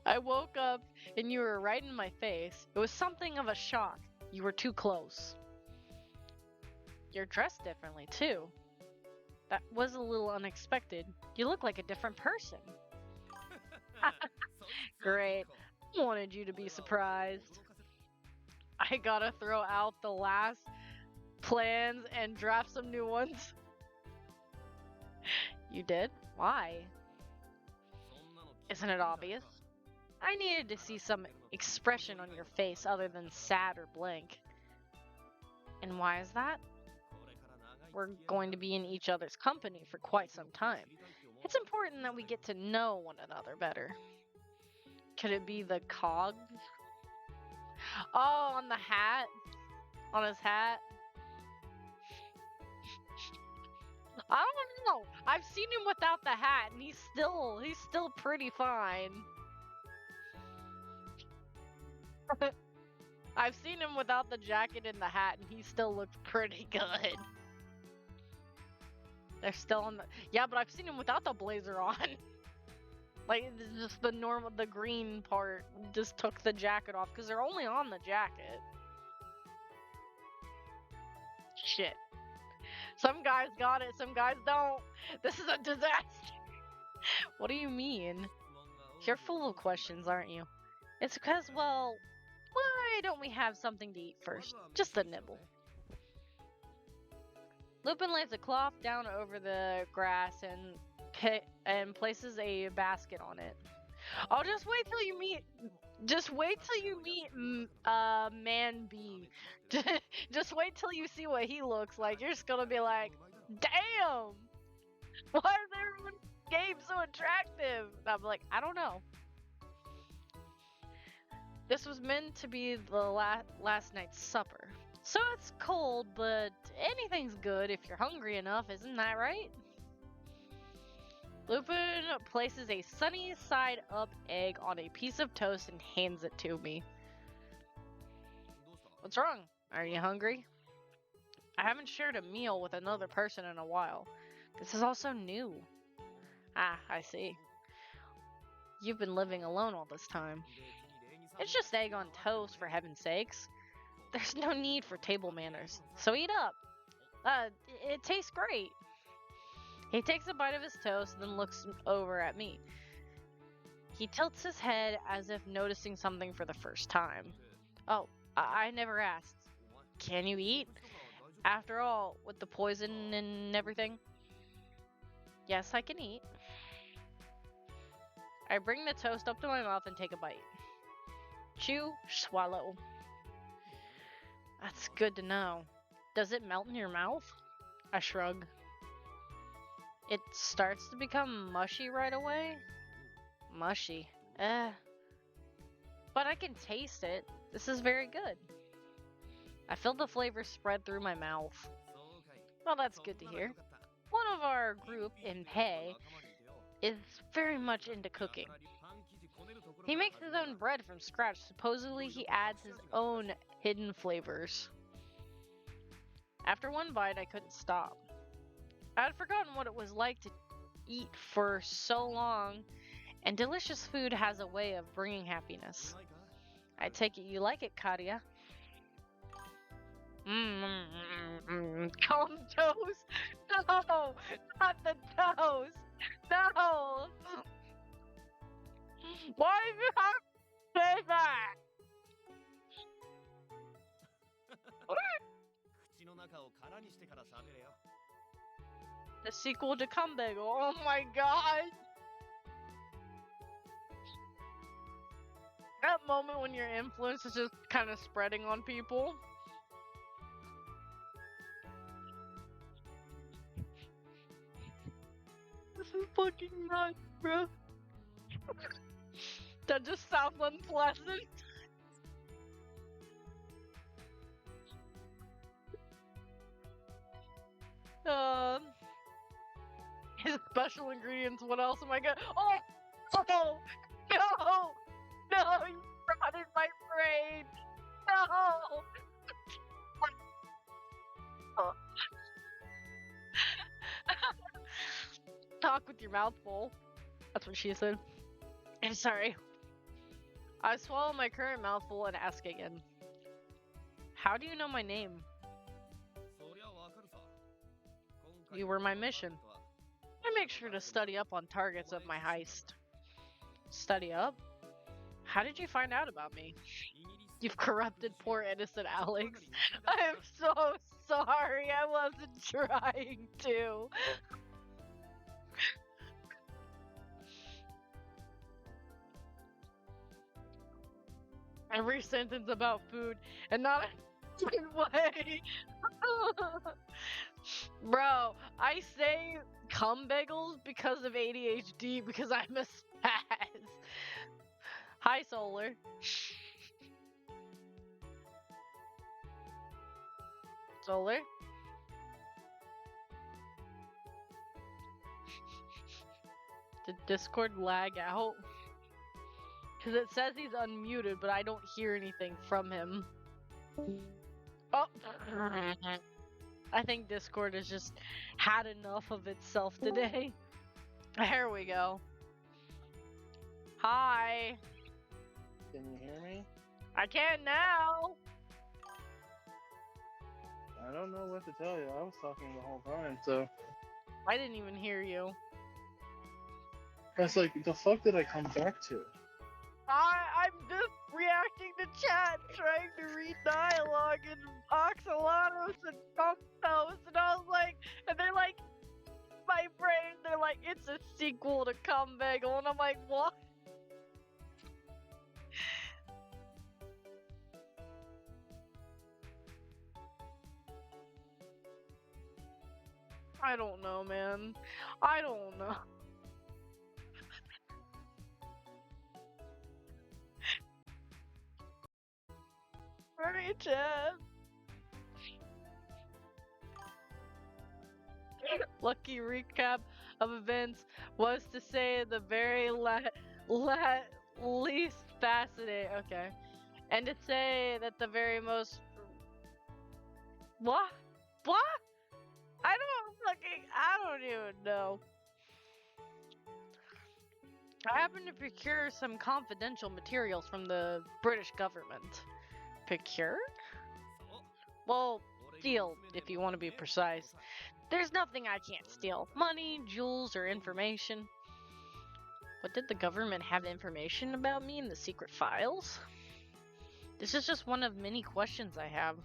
I woke up and you were right in my face. It was something of a shock. You were too close. You're dressed differently, too. That was a little unexpected. You look like a different person. Great. Wanted you to be surprised. I gotta throw out the last plans and draft some new ones. You did? Why? Isn't it obvious? I needed to see some expression on your face other than sad or blank. And why is that? We're going to be in each other's company for quite some time. It's important that we get to know one another better. Could it be the cogs? Oh, on the hat? On his hat? I don't know. I've seen him without the hat and he's still pretty fine. I've seen him without the jacket and the hat and he still looks pretty good. They're still on the. Yeah, but I've seen them without the blazer on. Like, it's just the normal, the green part just took the jacket off because they're only on the jacket. Shit. Some guys got it, some guys don't. This is a disaster. What do you mean? You're full of questions, aren't you? It's because, well, why don't we have something to eat first? Just a nibble. Lupin lays a cloth down over the grass and places a basket on it. Oh, just wait till you meet. Just wait till you meet Man B. Just wait till you see what he looks like. You're just gonna be like, damn! Why is everyone's game so attractive? And I'm like, I don't know. This was meant to be the last night's supper. So it's cold, but anything's good if you're hungry enough, isn't that right? Lupin places a sunny side up egg on a piece of toast and hands it to me. What's wrong? Are you hungry? I haven't shared a meal with another person in a while. This is also new. Ah, I see. You've been living alone all this time. It's just egg on toast, for heaven's sakes. There's no need for table manners, so eat up. It tastes great. He takes a bite of his toast and then looks over at me. He tilts his head as if noticing something for the first time. Oh, I never asked. Can you eat? After all, with the poison and everything? Yes, I can eat. I bring the toast up to my mouth and take a bite. Chew, swallow. That's good to know. Does it melt in your mouth? I shrug. It starts to become mushy right away? Mushy. But I can taste it. This is very good. I feel the flavor spread through my mouth. Well, that's good to hear. One of our group in Pei is very much into cooking. He makes his own bread from scratch. Supposedly he adds his own hidden flavors. After one bite, I couldn't stop. I had forgotten what it was like to eat for so long, and delicious food has a way of bringing happiness. I take it you like it, Karia. Calm toast! No! Not the toast! No! Why do you have to say that? The sequel to Kumbagel. Oh my god! That moment when your influence is just kind of spreading on people. This is fucking nuts, bro. That just sounds unpleasant. His special ingredients, what else am I gonna— Oh! Oh! No! No! You rotted my brain! No! Talk with your mouth full. That's what she said. I'm sorry. I swallow my current mouthful and ask again. How do you know my name? You were my mission. I make sure to study up on targets of my heist. Study up? How did you find out about me? You've corrupted poor innocent Alex. I am so sorry. I wasn't trying to. Every sentence about food and not a good way. Bro, I say Kumbagels because of ADHD because I'm a spaz. Hi, Solar. Solar? Did Discord lag out? Because it says he's unmuted, but I don't hear anything from him. Oh! I think Discord has just had enough of itself today. There we go. Hi. Can you hear me? I can now. I don't know what to tell you. I was talking the whole time, so I didn't even hear you. it's like, the fuck did I come back to? I'm just reacting to chat, trying to read dialogue and Oxalatos and Comptos, and I was like, and they're like, my brain, they're like, it's a sequel to Combangle, and I'm like, what? I don't know, man. I don't know. Right, chat. Lucky recap of events was to say the very least fascinating. Okay. And to say that the very most. What? What? I don't even know. I happen to procure some confidential materials from the British government. Procure? Well, steal, if you want to be precise. There's nothing I can't steal. Money, jewels, or information. But did the government have information about me in the secret files? This is just one of many questions I have.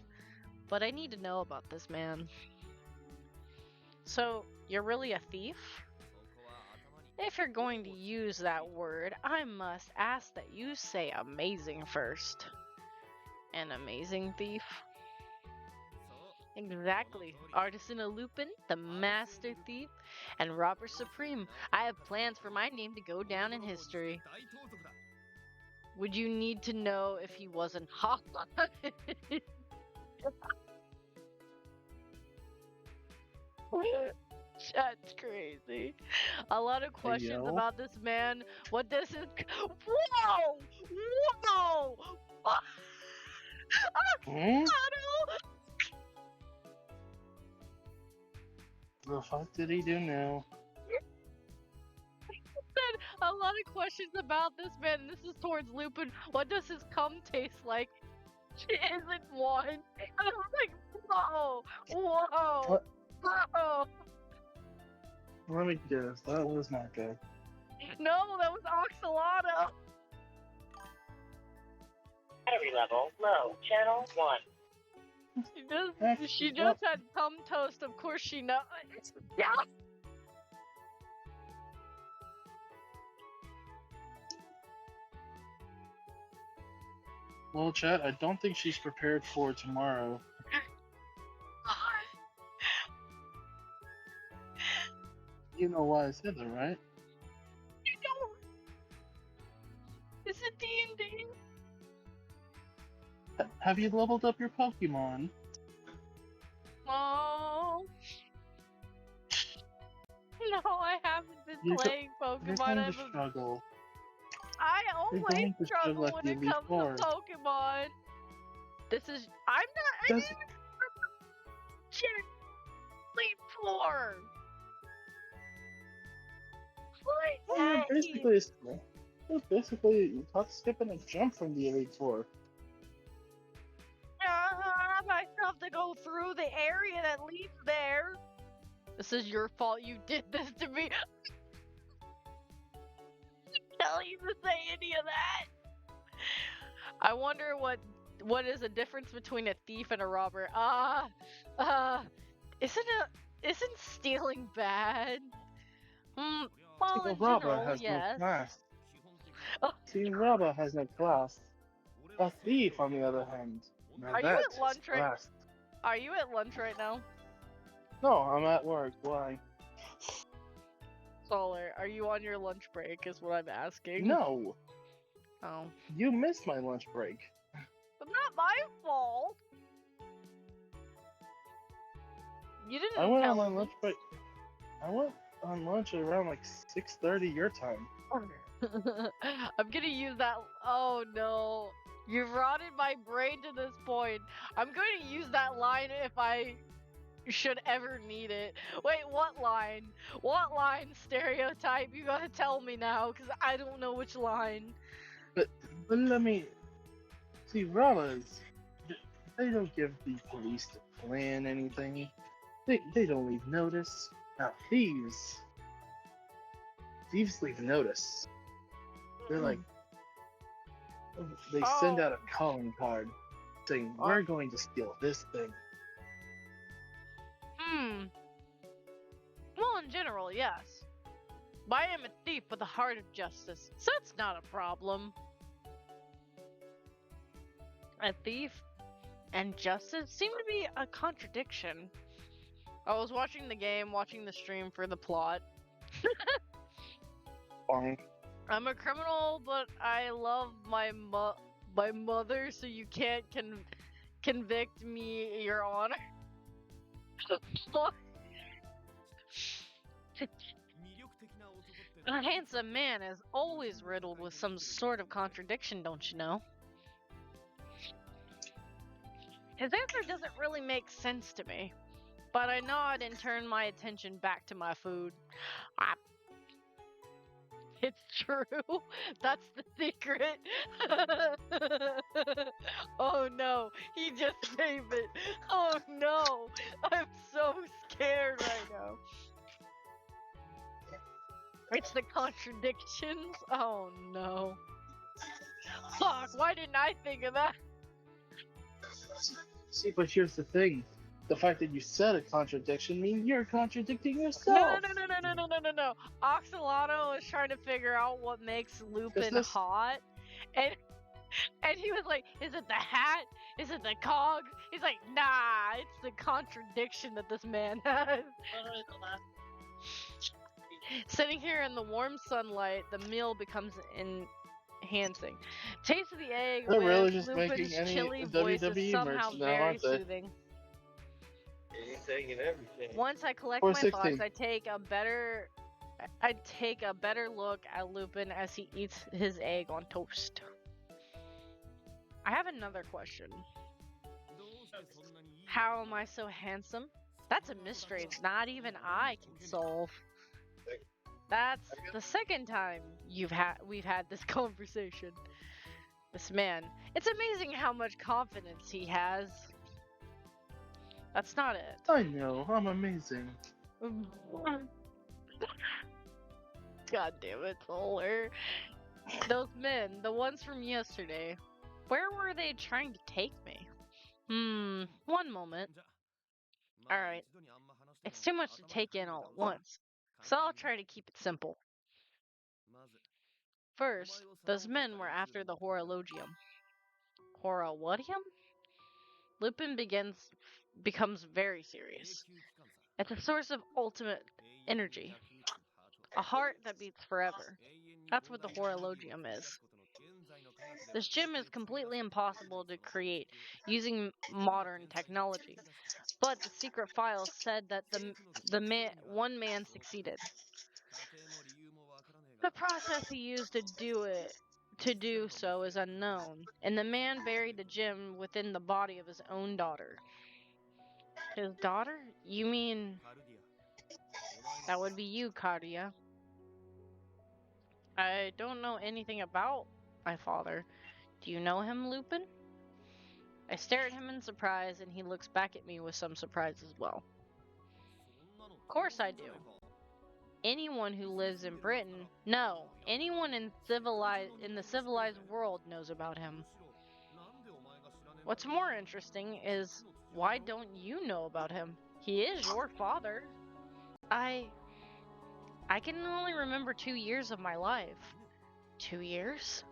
But I need to know about this man. So, you're really a thief? If you're going to use that word, I must ask that you say amazing first. An amazing thief? Exactly. Artisan Lupin, the master thief, and robber supreme. I have plans for my name to go down in history. Would you need to know if he wasn't hot? That's crazy. A lot of questions yo. about this man. What this is. Whoa! Whoa! Hmm? Otto! The fuck did he do now? A lot of questions about this man. This is towards Lupin. What does his cum taste like? She isn't one. And I was like, whoa! Whoa! What? Whoa! Let me guess. That was not good. No, that was Oxalata. Battery level low. Channel 1. She just had cum toast. Of course she knows. Yeah. Well, chat, I don't think she's prepared for tomorrow. You know why I said that, right? You don't. Is it D&D? Have you leveled up your Pokemon? Oh. No, I haven't been You're playing You're Pokemon. going to struggle. I going always to struggle struggle at when the it Elite comes Four. to Pokemon. This is. I'm not. I Does- didn't even. Shit. Elite Four. What? Well, you're basically skipping a jump from the Elite Four. I still have to go through the area that leads there. This is your fault. You did this to me. I didn't tell you to say any of that. I wonder what is the difference between a thief and a robber? Isn't stealing bad? Well, in Robba general, has yes. no class. Oh. Team Robba has no class. A thief, on the other hand. Now Are you that at lunch is right- class. Are you at lunch right now? No, I'm at work. Why? Solar, are you on your lunch break is what I'm asking. No, Oh. you missed my lunch break. It's not my fault. You didn't I went on tell my me. lunch break. I went on lunch at around like 6:30 your time. I'm gonna use that. Oh no. You've rotted my brain to this point. I'm going to use that line if I should ever need it. Wait, what line? What line stereotype? You gotta tell me now, because I don't know which line. But let me see. Ralas, they don't give the police to plan anything. They don't leave notice. Now thieves leave notice. They're like they send out a calling card saying we're going to steal this thing. Well, in general, yes. But I am a thief with a heart of justice, so that's not a problem. A thief and justice seem to be a contradiction. I was watching the game, watching the stream for the plot. Bonk. I'm a criminal, but I love my mother, so you can't convict me, Your Honor. A handsome man is always riddled with some sort of contradiction, don't you know? His answer doesn't really make sense to me, but I nod and turn my attention back to my food. It's true. That's the secret. Oh no, he just gave it. Oh no, I'm so scared right now. It's the contradictions. Oh no. Fuck, why didn't I think of that? See, but here's the thing. The fact that you said a contradiction means you're contradicting yourself. No. Oxalado is trying to figure out what makes Lupin this- hot. And he was like, is it the hat? Is it the cogs? He's like, nah, it's the contradiction that this man has. Sitting here in the warm sunlight, the meal becomes enhancing. Taste of the egg They're with really just Lupin's making any chilly voice is WWE somehow merch now, very aren't they? soothing. Anything and everything. Once I collect my 416. thoughts, I take a better look at Lupin as he eats his egg on toast. I have another question. How am I so handsome? That's a mystery not even I can solve. That's the second time we've had this conversation. This man. It's amazing how much confidence he has. That's not it. I know, I'm amazing. God damn it, Solar. Those men, the ones from yesterday, where were they trying to take me? One moment. Alright. It's too much to take in all at once, so I'll try to keep it simple. First, those men were after the Horologium. Horologium? Lupin becomes very serious. It's a source of ultimate energy. A heart that beats forever. That's what the Horologium is. This gem is completely impossible to create using modern technology, but the secret files said that one man succeeded. The process he used to do so is unknown, and the man buried the gem within the body of his own daughter. His daughter? You mean that would be you, Cardia? I don't know anything about my father. Do you know him, Lupin? I stare at him in surprise, and he looks back at me with some surprise as well. Of course I do. Anyone who lives in Britain, no, anyone in the civilized world knows about him. What's more interesting is, why don't you know about him? He is your father. I can only remember 2 years of my life. 2 years?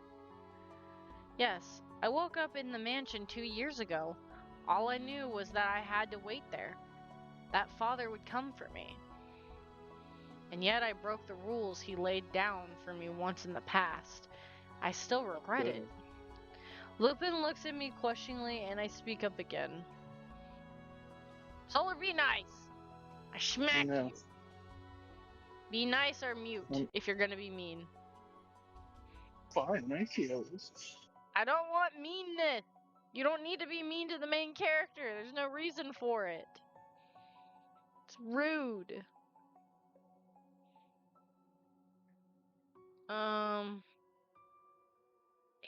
Yes, I woke up in the mansion 2 years ago. All I knew was that I had to wait there. That father would come for me. And yet I broke the rules he laid down for me once in the past. I still regret it. Lupin looks at me questioningly, and I speak up again. Solar, be nice! I smack you! Be nice or mute, if you're gonna be mean. Fine, I feel. I don't want meanness! You don't need to be mean to the main character, there's no reason for it. It's rude.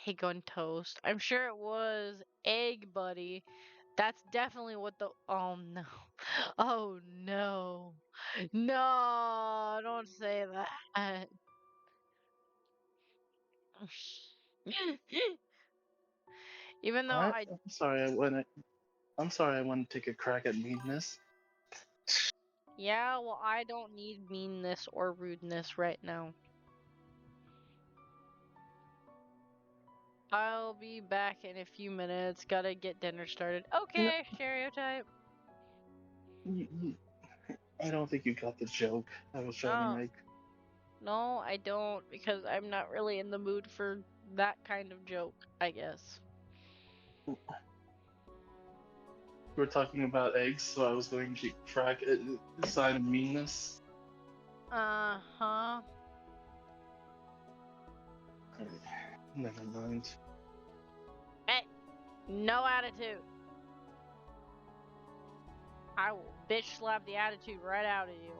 Egg on toast. I'm sure it was egg, buddy. That's definitely what the. Oh no. Oh no. No, don't say that. Even though I. I'm sorry. I'm sorry. I want to take a crack at meanness. Yeah, well, I don't need meanness or rudeness right now. I'll be back in a few minutes. Gotta get dinner started. No, Okay, stereotype. I don't think you got the joke I was trying to Oh, make. no, I don't, because I'm not really in the mood for that kind of joke, I guess. We were talking about eggs, so I was going to crack at a sign of meanness. Uh-huh. Never mind. Hey, no attitude. I will bitch slap the attitude right out of you.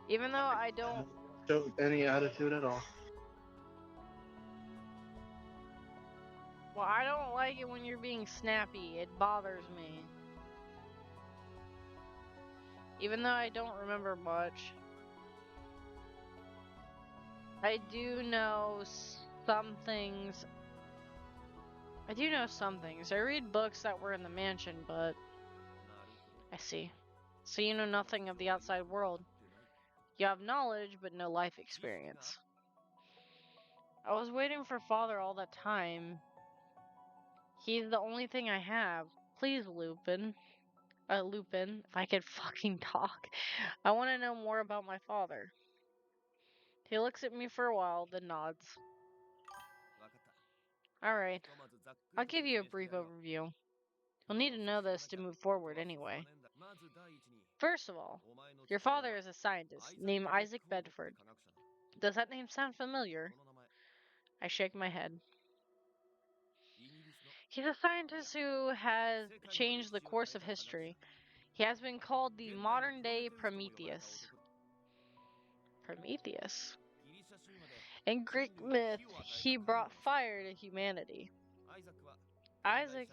Even though I don't. Show any attitude at all. Well, I don't like it when you're being snappy. It bothers me. Even though I don't remember much. I do know some things. I read books that were in the mansion, but I see. So you know nothing of the outside world. You have knowledge, but no life experience. I was waiting for father all that time. He's the only thing I have. Please, Lupin. Lupin, if I could fucking talk. I want to know more about my father. He looks at me for a while, then nods. Alright, I'll give you a brief overview. You'll need to know this to move forward anyway. First of all, your father is a scientist named Isaac Bedford. Does that name sound familiar? I shake my head. He's a scientist who has changed the course of history. He has been called the modern day Prometheus. Prometheus? In Greek myth, he brought fire to humanity. Isaac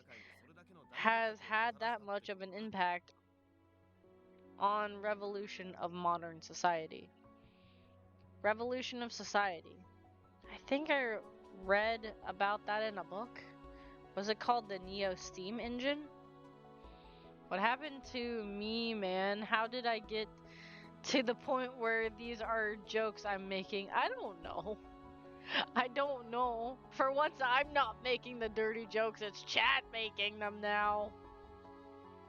has had that much of an impact on revolution of modern society. Revolution of society. I think I read about that in a book. Was it called the Neo Steam Engine? What happened to me, man? How did I get to the point where these are jokes I'm making? I don't know. I don't know. For once, I'm not making the dirty jokes. It's chat making them now.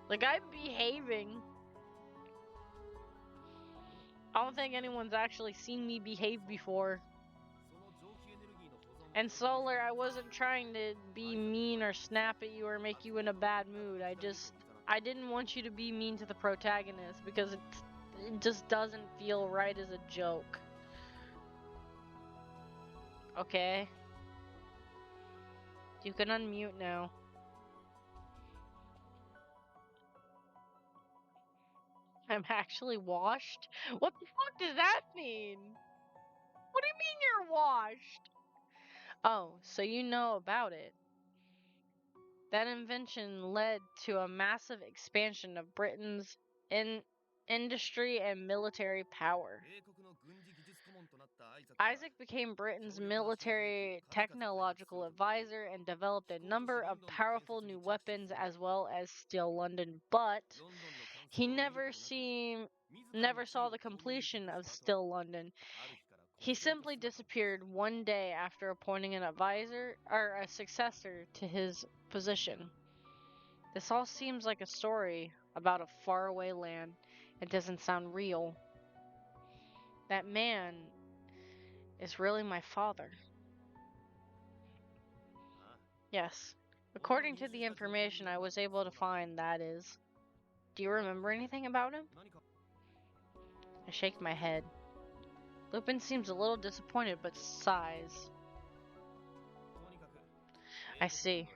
Like, I'm behaving. I don't think anyone's actually seen me behave before. And Solar, I wasn't trying to be mean or snap at you or make you in a bad mood. I didn't want you to be mean to the protagonist because it just doesn't feel right as a joke. Okay? You can unmute now. I'm actually washed? What the fuck does that mean? What do you mean you're washed? Oh, so you know about it. That invention led to a massive expansion of Britain's industry and military power. Isaac became Britain's military technological advisor and developed a number of powerful new weapons as well as Steel London, but he never saw the completion of Still London. He simply disappeared one day after appointing an advisor or a successor to his position. This all seems like a story about a faraway land. It doesn't sound real. That man is really my father. Yes. According to the information I was able to find, that is. Do you remember anything about him? I shake my head. Lupin seems a little disappointed, but sighs. I see.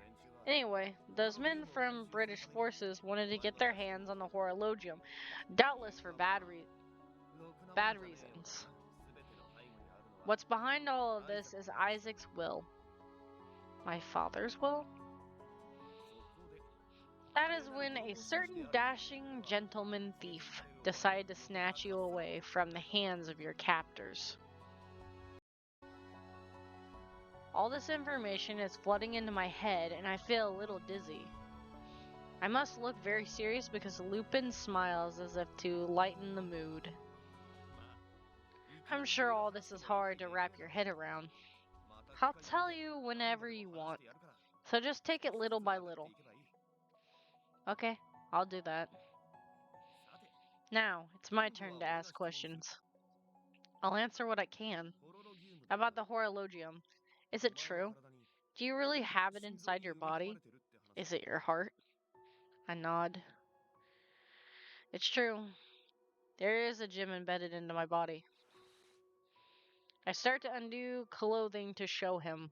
Anyway, those men from British forces wanted to get their hands on the Horologium, doubtless for bad reasons. What's behind all of this is Isaac's will. My father's will? That is when a certain dashing gentleman thief decided to snatch you away from the hands of your captors. All this information is flooding into my head and I feel a little dizzy. I must look very serious because Lupin smiles as if to lighten the mood. I'm sure all this is hard to wrap your head around. I'll tell you whenever you want, so just take it little by little. Okay, I'll do that. Now, it's my turn to ask questions. I'll answer what I can. About the Horologium, is it true? Do you really have it inside your body? Is it your heart? I nod. It's true. There is a gem embedded into my body. I start to undo clothing to show him.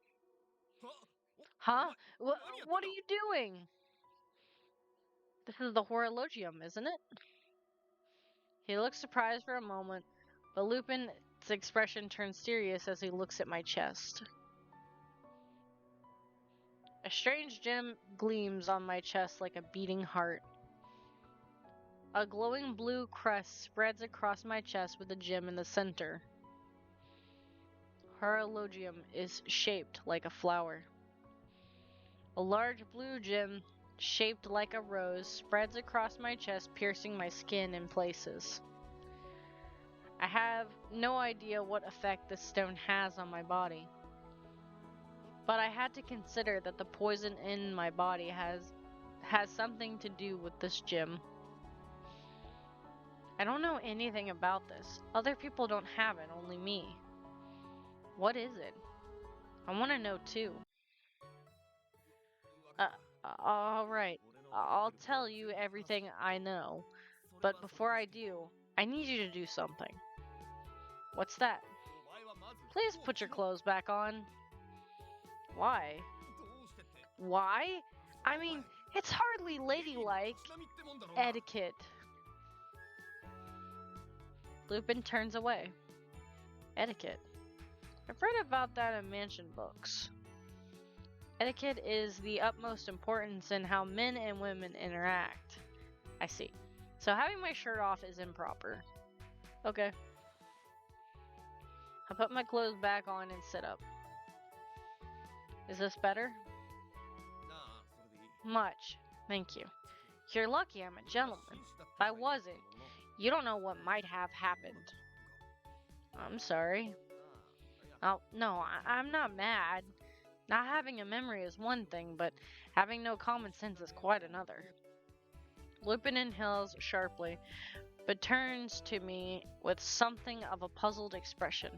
Huh? What are you doing? This is the Horologium, isn't it? He looks surprised for a moment, but Lupin's expression turns serious as he looks at my chest. A strange gem gleams on my chest like a beating heart. A glowing blue crest spreads across my chest with a gem in the center. Horologium is shaped like a flower. A large blue gem shaped like a rose spreads across my chest, piercing my skin in places. I have no idea what effect this stone has on my body, but I had to consider that the poison in my body has something to do with this gem. I don't know anything about this. Other people don't have it, only me. What is it? I want to know too. Alright. I'll tell you everything I know. But before I do, I need you to do something. What's that? Please put your clothes back on. Why? Why? I mean, it's hardly ladylike. Etiquette. Lupin turns away. Etiquette. I've read about that in mansion books. Etiquette is the utmost importance in how men and women interact. I see. So having my shirt off is improper. Okay. I put my clothes back on and sit up. Is this better? Much. Thank you. You're lucky I'm a gentleman. If I wasn't, you don't know what might have happened. I'm sorry. Oh, no, I'm not mad. Not having a memory is one thing, but having no common sense is quite another. Lupin inhales sharply, but turns to me with something of a puzzled expression.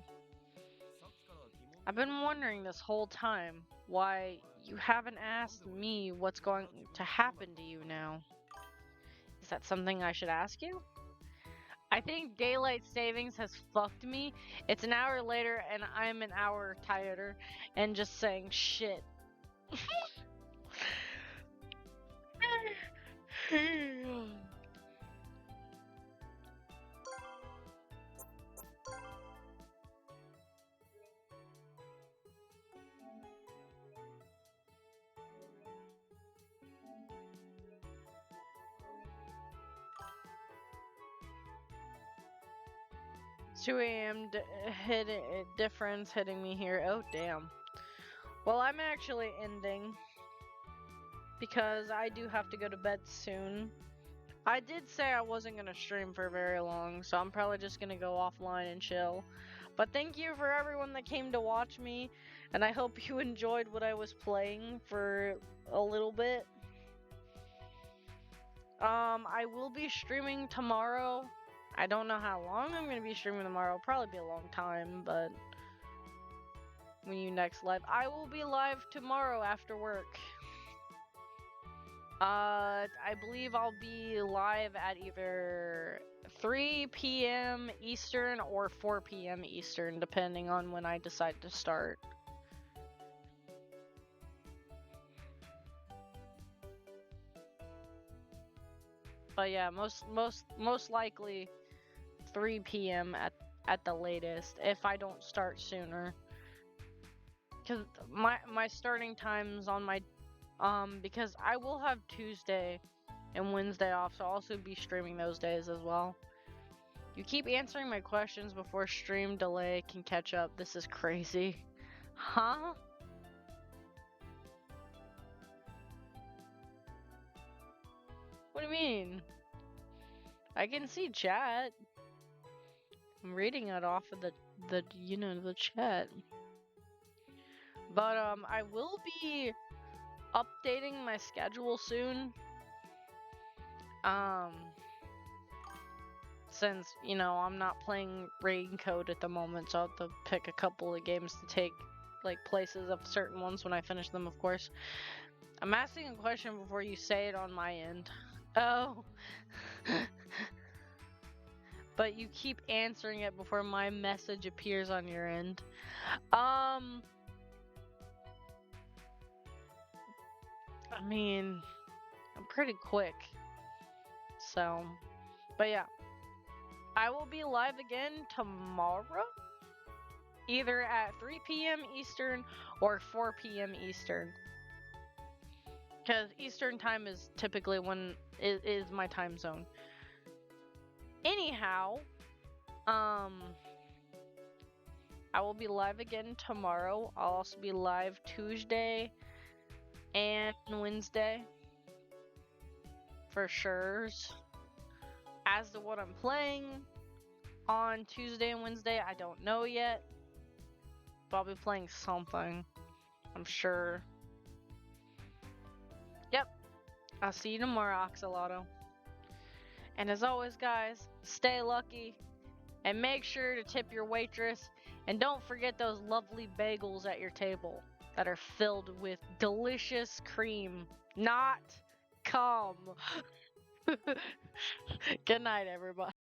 I've been wondering this whole time why you haven't asked me what's going to happen to you now. Is that something I should ask you? I think daylight savings has fucked me. It's an hour later and I'm an hour tireder and just saying shit. 2 a.m. difference hitting me here. Oh, damn. Well, I'm actually ending because I do have to go to bed soon. I did say I wasn't going to stream for very long, so I'm probably just going to go offline and chill. But thank you for everyone that came to watch me, and I hope you enjoyed what I was playing for a little bit. I will be streaming tomorrow. I don't know how long I'm going to be streaming tomorrow. Probably be a long time, but when you next live, I will be live tomorrow after work. I believe I'll be live at either 3 p.m. Eastern or 4 p.m. Eastern, depending on when I decide to start. But yeah, most likely 3 p.m. at the latest if I don't start sooner. Cause my starting times on my because I will have Tuesday and Wednesday off, so I'll also be streaming those days as well. You keep answering my questions before stream delay can catch up. This is crazy. Huh? What do you mean? I can see chat. I'm reading it off of the the chat. But I will be updating my schedule soon. Since, I'm not playing Rain Code at the moment, so I'll have to pick a couple of games to take like places of certain ones when I finish them, of course. I'm asking a question before you say it on my end. Oh. But you keep answering it before my message appears on your end. I mean, I'm pretty quick. So, but yeah. I will be live again tomorrow, either at 3 p.m. Eastern or 4 p.m. Eastern. Because Eastern time is typically when it is my time zone. Anyhow, I will be live again tomorrow. I'll also be live Tuesday and Wednesday. For sure. As to what I'm playing on Tuesday and Wednesday, I don't know yet. But I'll be playing something, I'm sure. Yep. I'll see you tomorrow, Axolotl. And as always, guys, stay lucky. And make sure to tip your waitress. And don't forget those lovely bagels at your table that are filled with delicious cream, not cum. Good night, everybody.